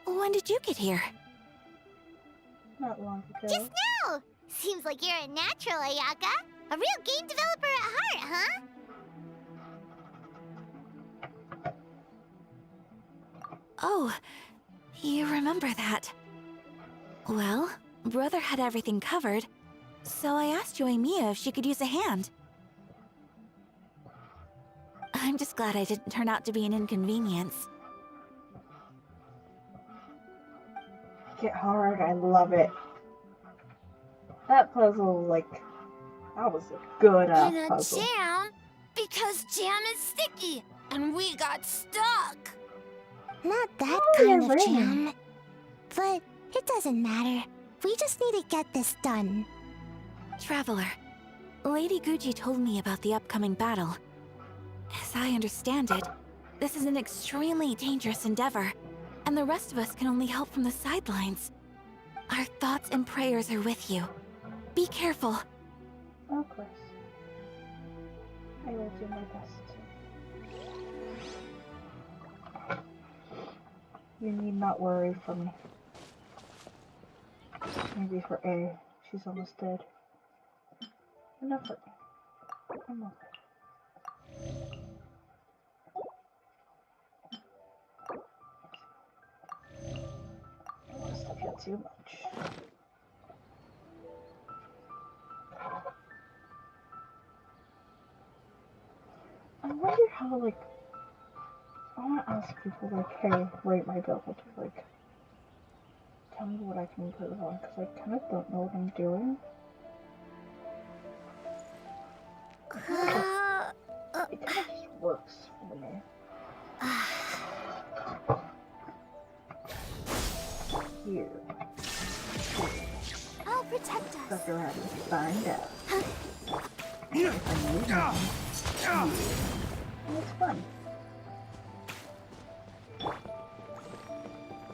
when did you get here? Not long ago. Just now! Seems like you're a natural, Ayaka. A real game developer at heart, huh? Oh, you remember that. Well, Brother had everything covered, so I asked Yoimiya if she could use a hand. I'm just glad I didn't turn out to be an inconvenience. Get hard, I love it. That puzzle, like, that was a good ass In a puzzle. jam? Because jam is sticky, and we got stuck. Not that kind of jam. But it doesn't matter. We just need to get this done. Traveler, Lady Guji told me about the upcoming battle. As I understand it, this is an extremely dangerous endeavor, and the rest of us can only help from the sidelines. Our thoughts and prayers are with you. Be careful. Of course. I will do my best. You need not worry for me. Maybe for A. She's almost dead. Enough for me. I'm okay. I don't want to step yet too much. I wonder how, like, I want to ask people, like, hey, rate my build, like, tell me what I can improve on, because I kind of don't know what I'm doing. It kind of just works for me. Here. I'll protect us. Suck around and find out. If I need one. And it's fun.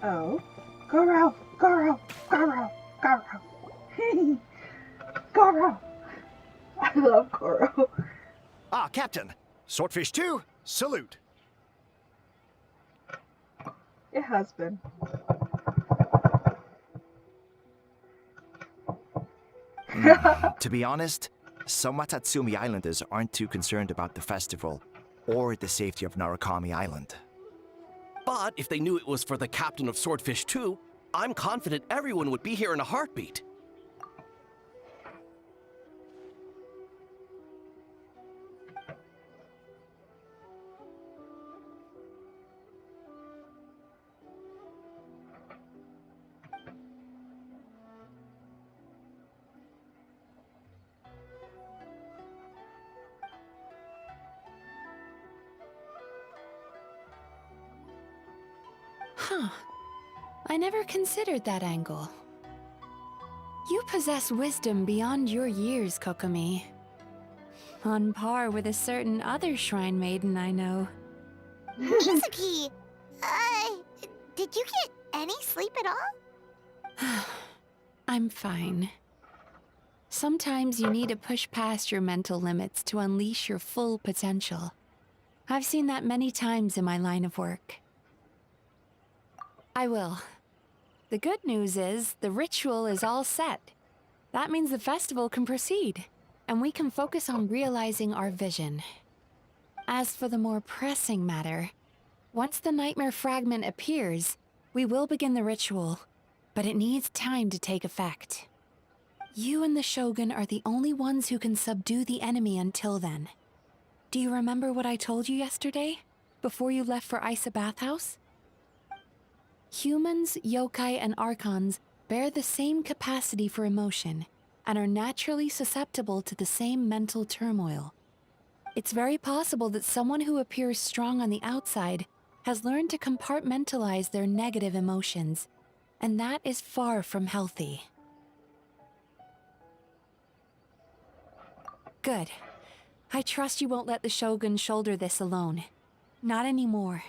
Oh. Goro! Goro! Goro! Goro! Goro! I love Goro. Ah, Captain. Swordfish 2, salute. It has been. To be honest, some Watatsumi Islanders aren't too concerned about the festival or the safety of Narukami Island. But if they knew it was for the captain of Swordfish 2, I'm confident everyone would be here in a heartbeat. Huh. I never considered that angle. You possess wisdom beyond your years, Kokomi. On par with a certain other shrine maiden I know. Mizuki, did you get any sleep at all? I'm fine. Sometimes you need to push past your mental limits to unleash your full potential. I've seen that many times in my line of work. I will. The good news is, the ritual is all set. That means the festival can proceed, and we can focus on realizing our vision. As for the more pressing matter, once the nightmare fragment appears, we will begin the ritual, but it needs time to take effect. You and the Shogun are the only ones who can subdue the enemy until then. Do you remember what I told you yesterday, before you left for Isa Bathhouse? Humans, yokai, and archons bear the same capacity for emotion and are naturally susceptible to the same mental turmoil. It's very possible that someone who appears strong on the outside has learned to compartmentalize their negative emotions, and that is far from healthy. Good. I trust you won't let the Shogun shoulder this alone. Not anymore.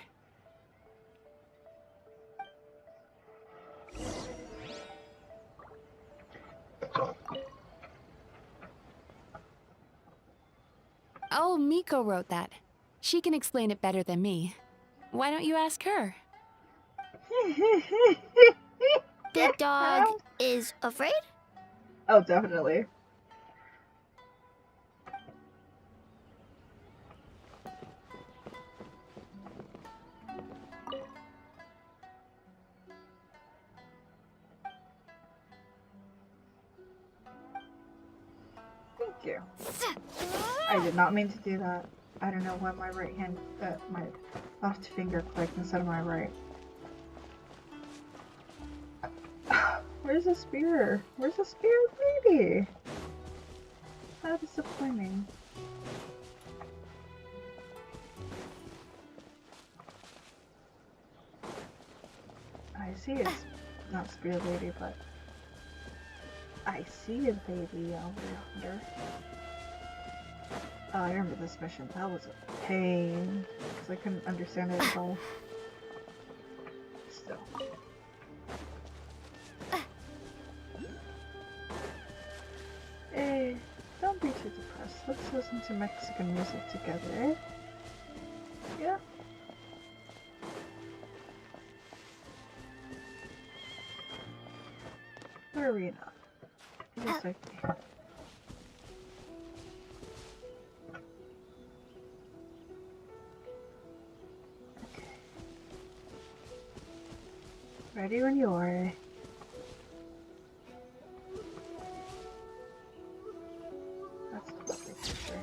Oh, Miko wrote that. She can explain it better than me. Why don't you ask her? The dog is afraid? Oh, definitely. Thank you. I did not mean to do that. I don't know why my right hand, my left finger clicked instead of my right. Where's the spear? Where's the spirit baby? How disappointing. I see it's not spirit lady, but I see a baby over yonder. Oh, I remember this mission. That was a pain because I couldn't understand it at all. Still. Hey, don't be too depressed. Let's listen to Mexican music together, eh? Yeah? Where are we now? Just like me. Okay. Ready when you are. That's a lovely picture.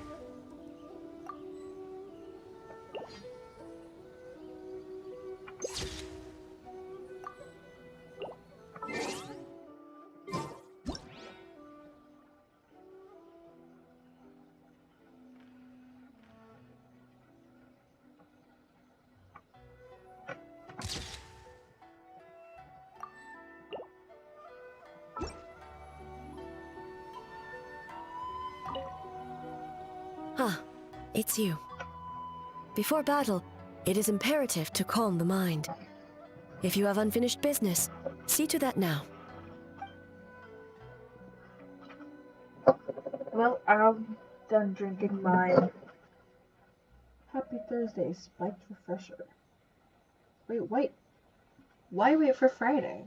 Ah, it's you. Before battle, it is imperative to calm the mind. If you have unfinished business, see to that now. Well, I'm done drinking mine. Happy Thursday, spiked refresher. Wait. Why wait for Friday?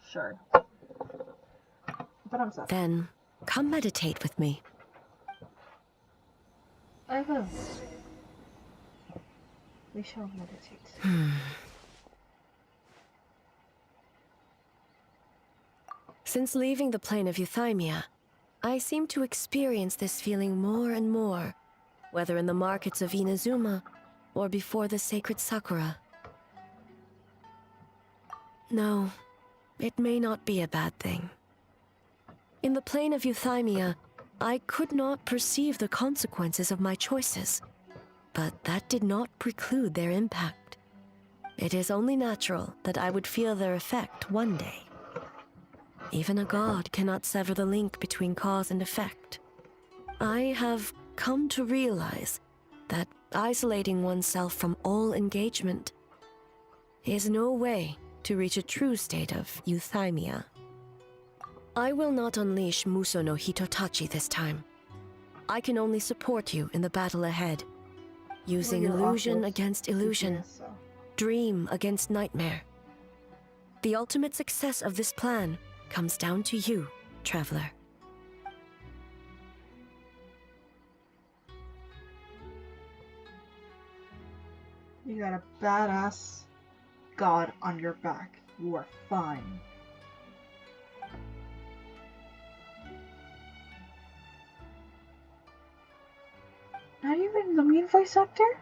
Sure. But I'm sorry. Then, come meditate with me. I will. We shall meditate. Since leaving the plane of Euthymia, I seem to experience this feeling more and more, whether in the markets of Inazuma or before the sacred Sakura. No, it may not be a bad thing. In the plane of Euthymia, I could not perceive the consequences of my choices, but that did not preclude their impact. It is only natural that I would feel their effect one day. Even a god cannot sever the link between cause and effect. I have come to realize that isolating oneself from all engagement is no way to reach a true state of euthymia. I will not unleash Muso no Hitotachi this time. I can only support you in the battle ahead, using illusion against illusion, dream against nightmare. The ultimate success of this plan comes down to you, traveler. You got a badass god on your back. You are fine. Not even the main voice actor?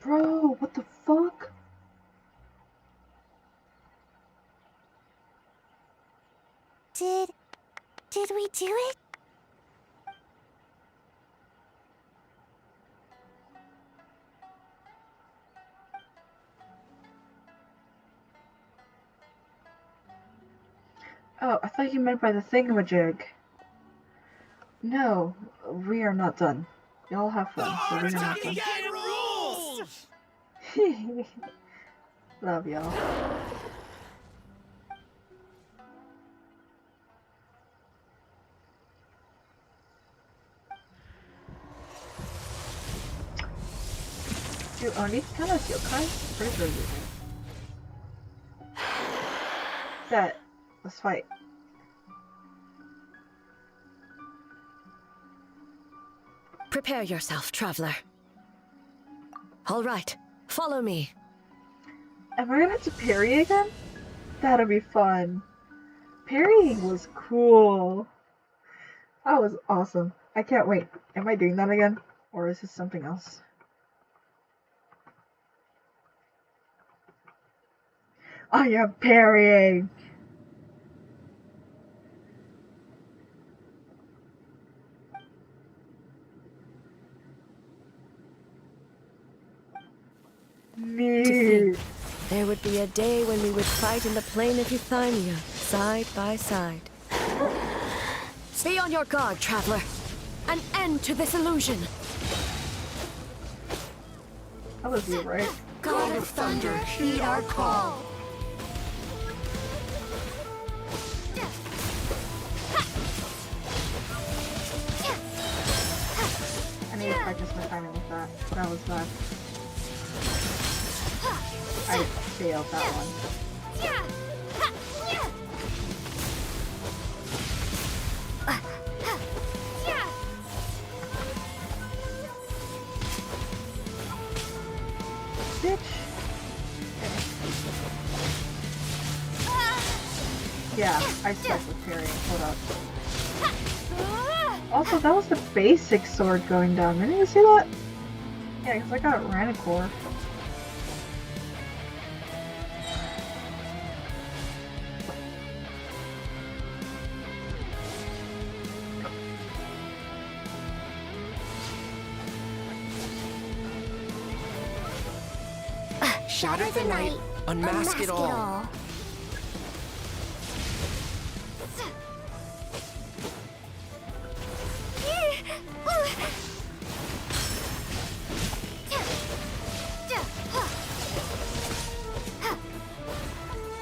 Bro, what the fuck? Did we do it? Oh, I thought you meant by the thingamajig. No, we are not done. Y'all have fun, but we are not done. rules! Love y'all. Dude, Oni kind of yokai? Pretty sure you do. Bet. Let's fight. Prepare yourself, traveler. All right, follow me. Am I gonna have to parry again? That'll be fun. Parrying was cool. That was awesome. I can't wait. Am I doing that again? Or is this something else? I am parrying. To think there would be a day when we would fight in the plain of Euthymia, side by side. Be on your guard, traveler. An end to this illusion. That was you, right? God of Thunder, heed our call. I need to practice my timing with that. That was bad. I failed that one. Bitch. Yeah, I suck with parrying. Hold up. Also, that was the basic sword going down. Didn't you see that? Yeah, because I got Ranicore. Shatter the night, unmask it all.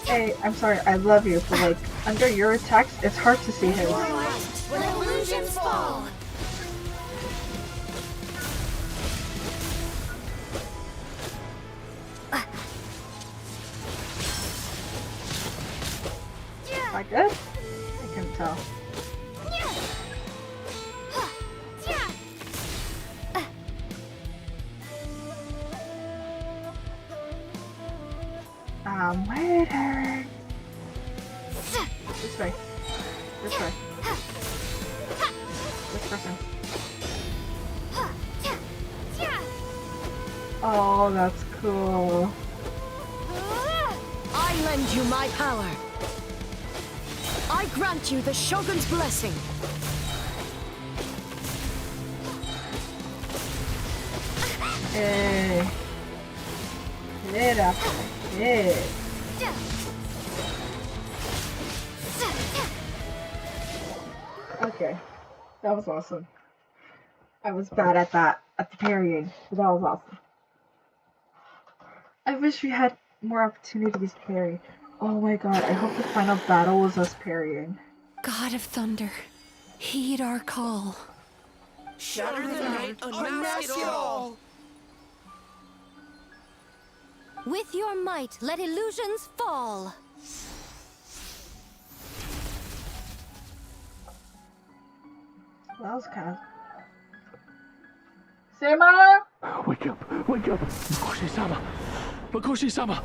Hey, I'm sorry, I love you, but like, under your attacks, it's hard to see his. When illusions fall. Am I good? I couldn't tell. I'm waiting. This way. This way. This person. Oh, that's cool. I lend you my power. I grant you the Shogun's blessing. Hey. Hit after hit. Okay. That was awesome. I was bad at that, at the parrying, but that was awesome. I wish we had more opportunities to parry. Oh my god, I hope the final battle was us parrying. God of Thunder, heed our call. Shatter the night, unmask it all. With your might, let illusions fall. That was kind of... Sama! Wake up! Wake up! Makoshi-sama! Makoshi-sama!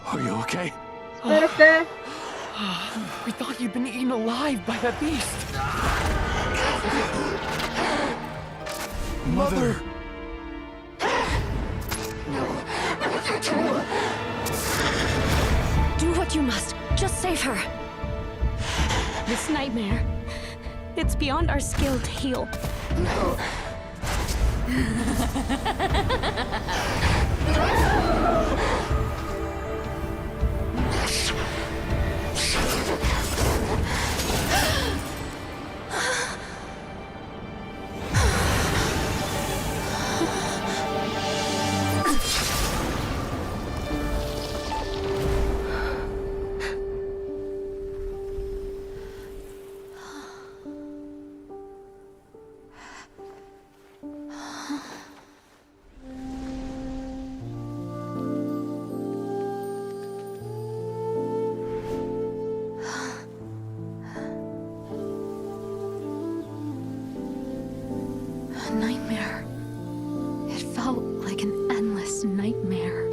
Are you okay? Perfect. We thought you'd been eaten alive by that beast. Mother! Do what you must. Just save her. This nightmare, it's beyond our skill to heal. A nightmare. It felt like an endless nightmare.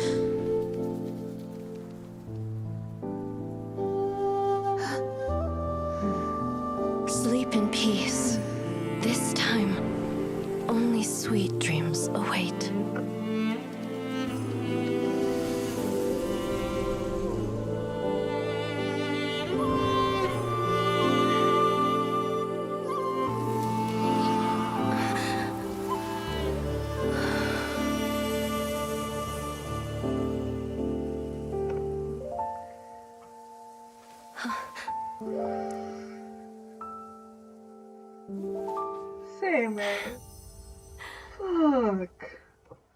Sleep in peace. This time, only sweet dreams await. Same, man. Fuck.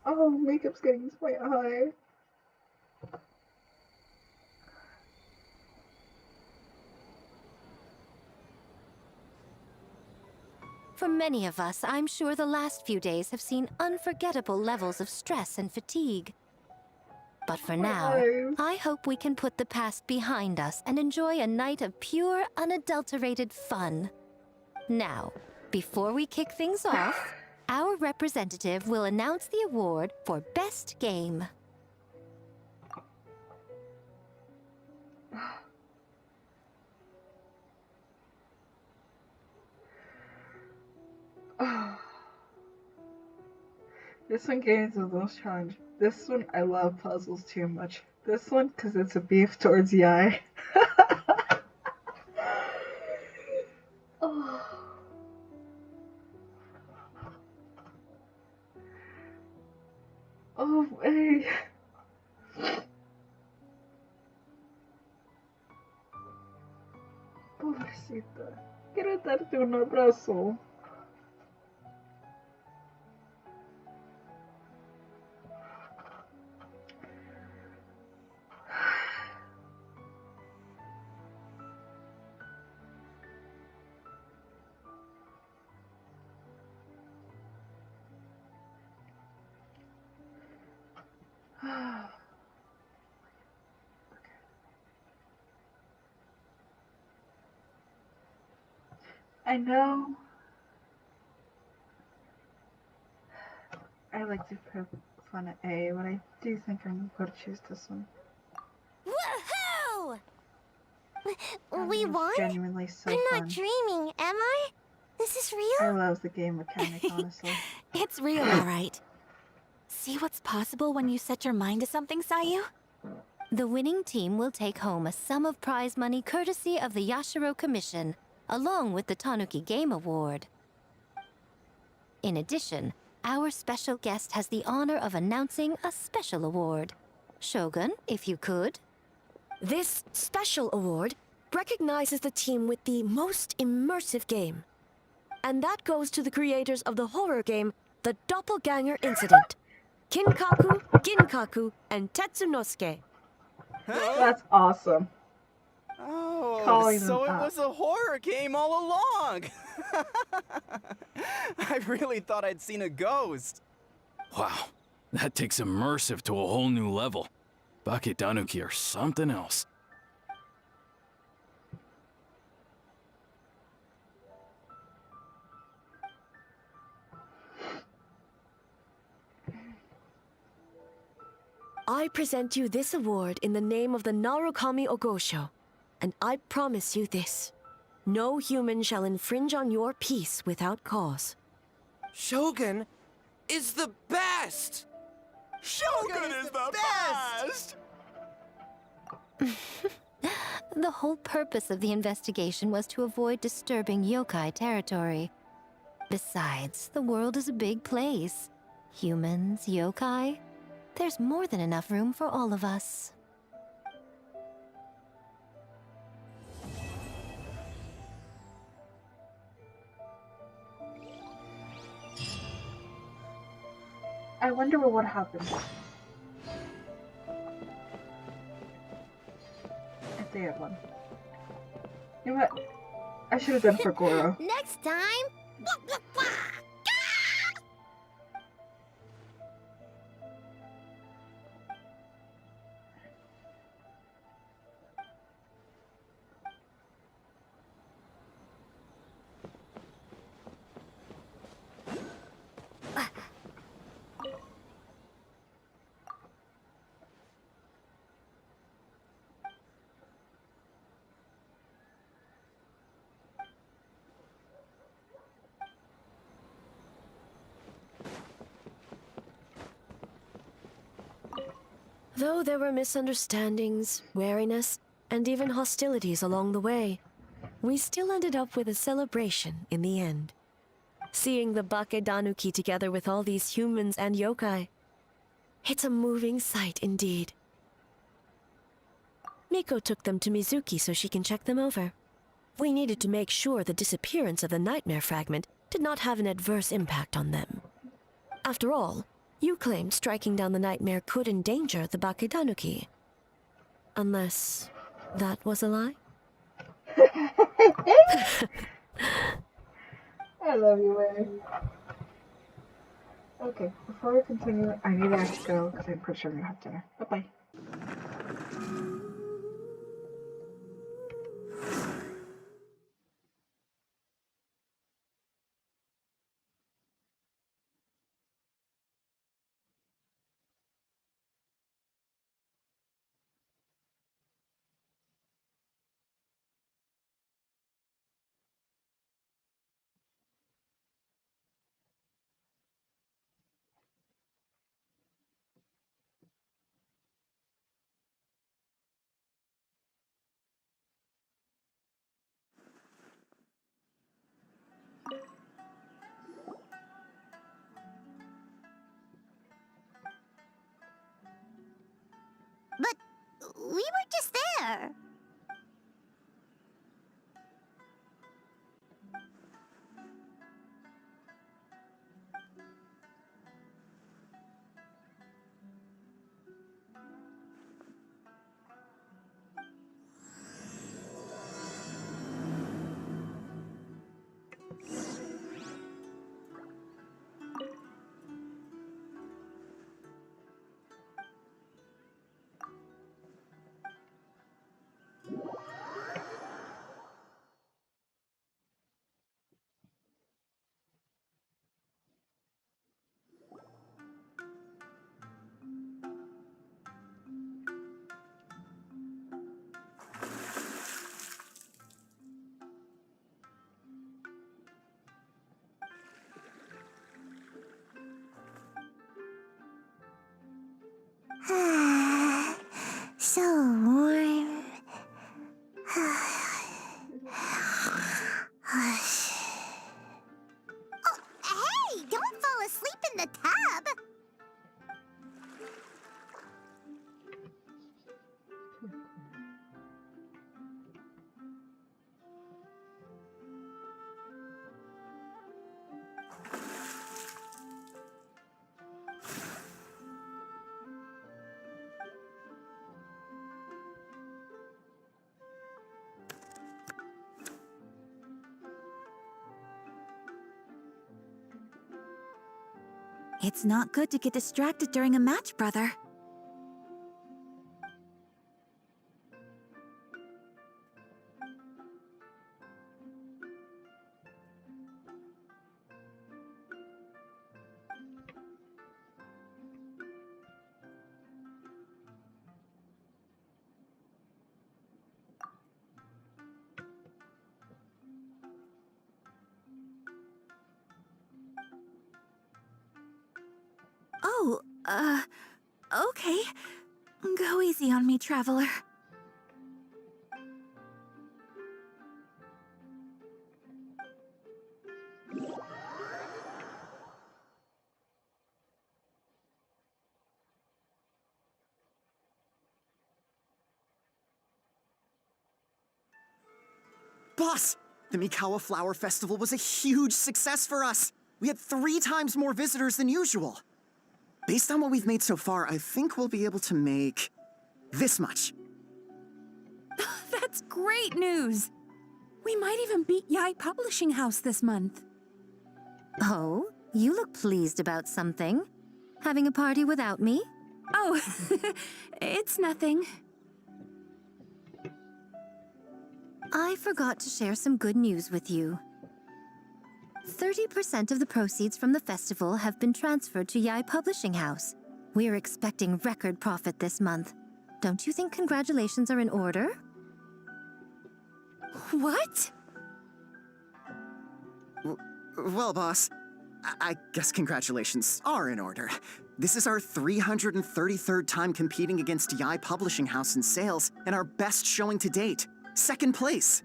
Oh, makeup's getting into my eye. For many of us, I'm sure the last few days have seen unforgettable levels of stress and fatigue. But for now, I hope we can put the past behind us and enjoy a night of pure, unadulterated fun. Now, before we kick things off, our representative will announce the award for Best Game. This one gains the most challenge. This one, I love puzzles too much. This one, because it's a beef towards the eye. Oh. Oh, hey. Pobrecita. Quiero darte un abrazo. I know I like to poke fun at A, but I do think I'm going to choose this one. Woohoo! We won? Genuinely so I'm fun. not dreaming, am I? This is real? I love the game mechanic, honestly. It's real, all right. See what's possible when you set your mind to something, Sayu? The winning team will take home a sum of prize money courtesy of the Yashiro Commission, along with the Tanuki Game Award. In addition, our special guest has the honor of announcing a special award. Shogun, if you could. This special award recognizes the team with the most immersive game. And that goes to the creators of the horror game, The Doppelganger Incident. Kinkaku, Ginkaku, and Tetsunosuke. That's awesome. Oh, Calling so them it up. was a horror game all along! I really thought I'd seen a ghost. Wow, that takes immersive to a whole new level. Baketanuki are something else. I present you this award in the name of the Narukami Ogosho, and I promise you this. No human shall infringe on your peace without cause. Shogun is the best! Shogun is the best! The whole purpose of the investigation was to avoid disturbing yokai territory. Besides, the world is a big place. Humans, yokai, there's more than enough room for all of us. I wonder what would happen if they had one. You know what? I should have done for Goro. Next time. Though there were misunderstandings, wariness, and even hostilities along the way, we still ended up with a celebration in the end. Seeing the Baketanuki together with all these humans and yokai, it's a moving sight indeed. Miko took them to Mizuki so she can check them over. We needed to make sure the disappearance of the nightmare fragment did not have an adverse impact on them. After all, you claimed striking down the nightmare could endanger the Baketanuki. Unless that was a lie? I love you, Way. Okay, before we continue, I need to actually go because I'm pretty sure I'm gonna have dinner. Bye-bye. But we were just there. So warm. Oh, hey! Don't fall asleep in the tub! It's not good to get distracted during a match, brother. Oh, okay. Go easy on me, traveler. Boss! The Mikawa Flower Festival was a huge success for us! We had 3 times more visitors than usual. Based on what we've made so far, I think we'll be able to make this much. That's great news! We might even beat Yai Publishing House this month. Oh, you look pleased about something. Having a party without me? Oh, it's nothing. I forgot to share some good news with you. 30% of the proceeds from the festival have been transferred to Yai Publishing House. We're expecting record profit this month. Don't you think congratulations are in order? What? Well, boss, I guess congratulations are in order. This is our 333rd time competing against Yai Publishing House in sales, and our best showing to date. 2nd place.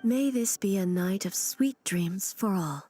May this be a night of sweet dreams for all.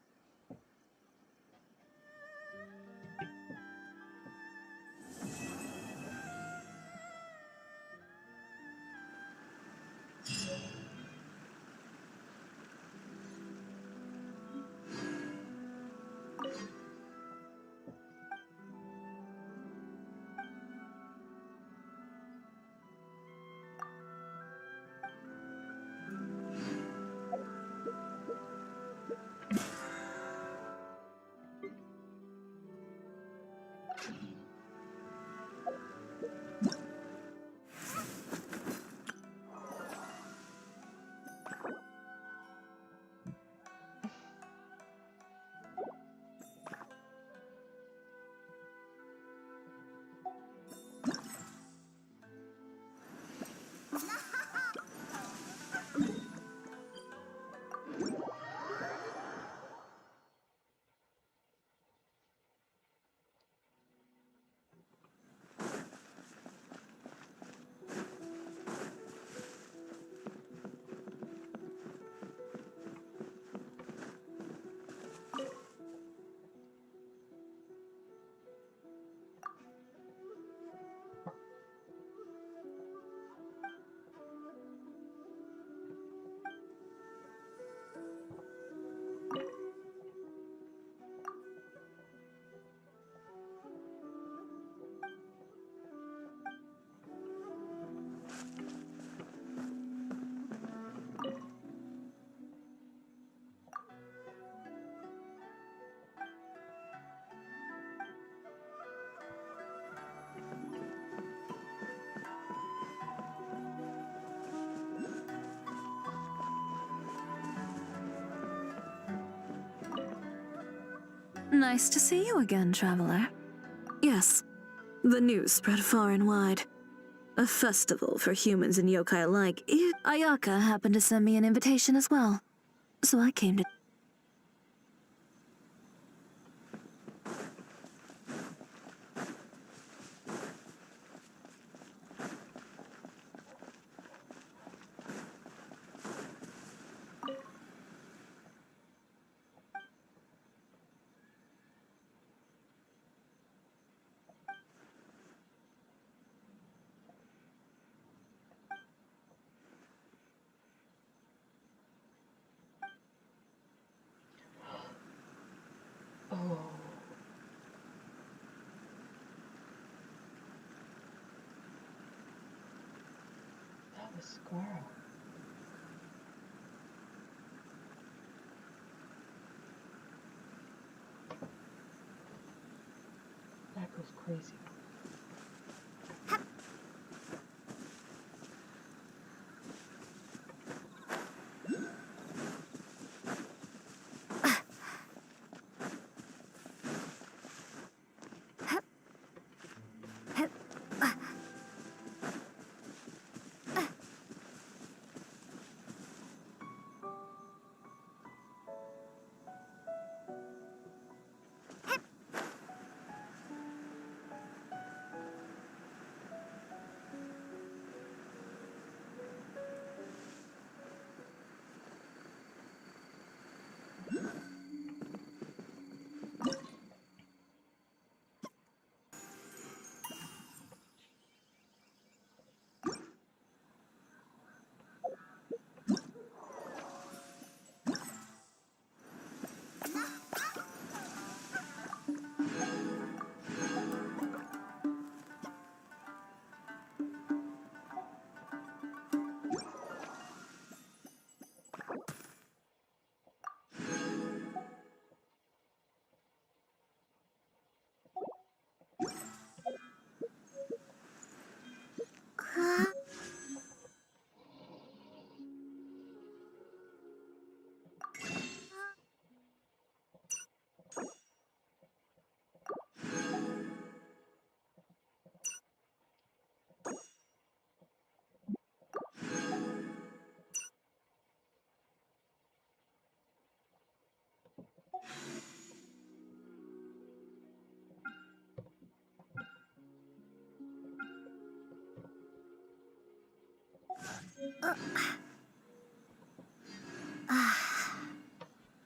Nice to see you again, traveler. Yes, the news spread far and wide. A festival for humans and yokai alike. Ayaka happened to send me an invitation as well, so I came to... Oh. That was Squirrel. That goes crazy.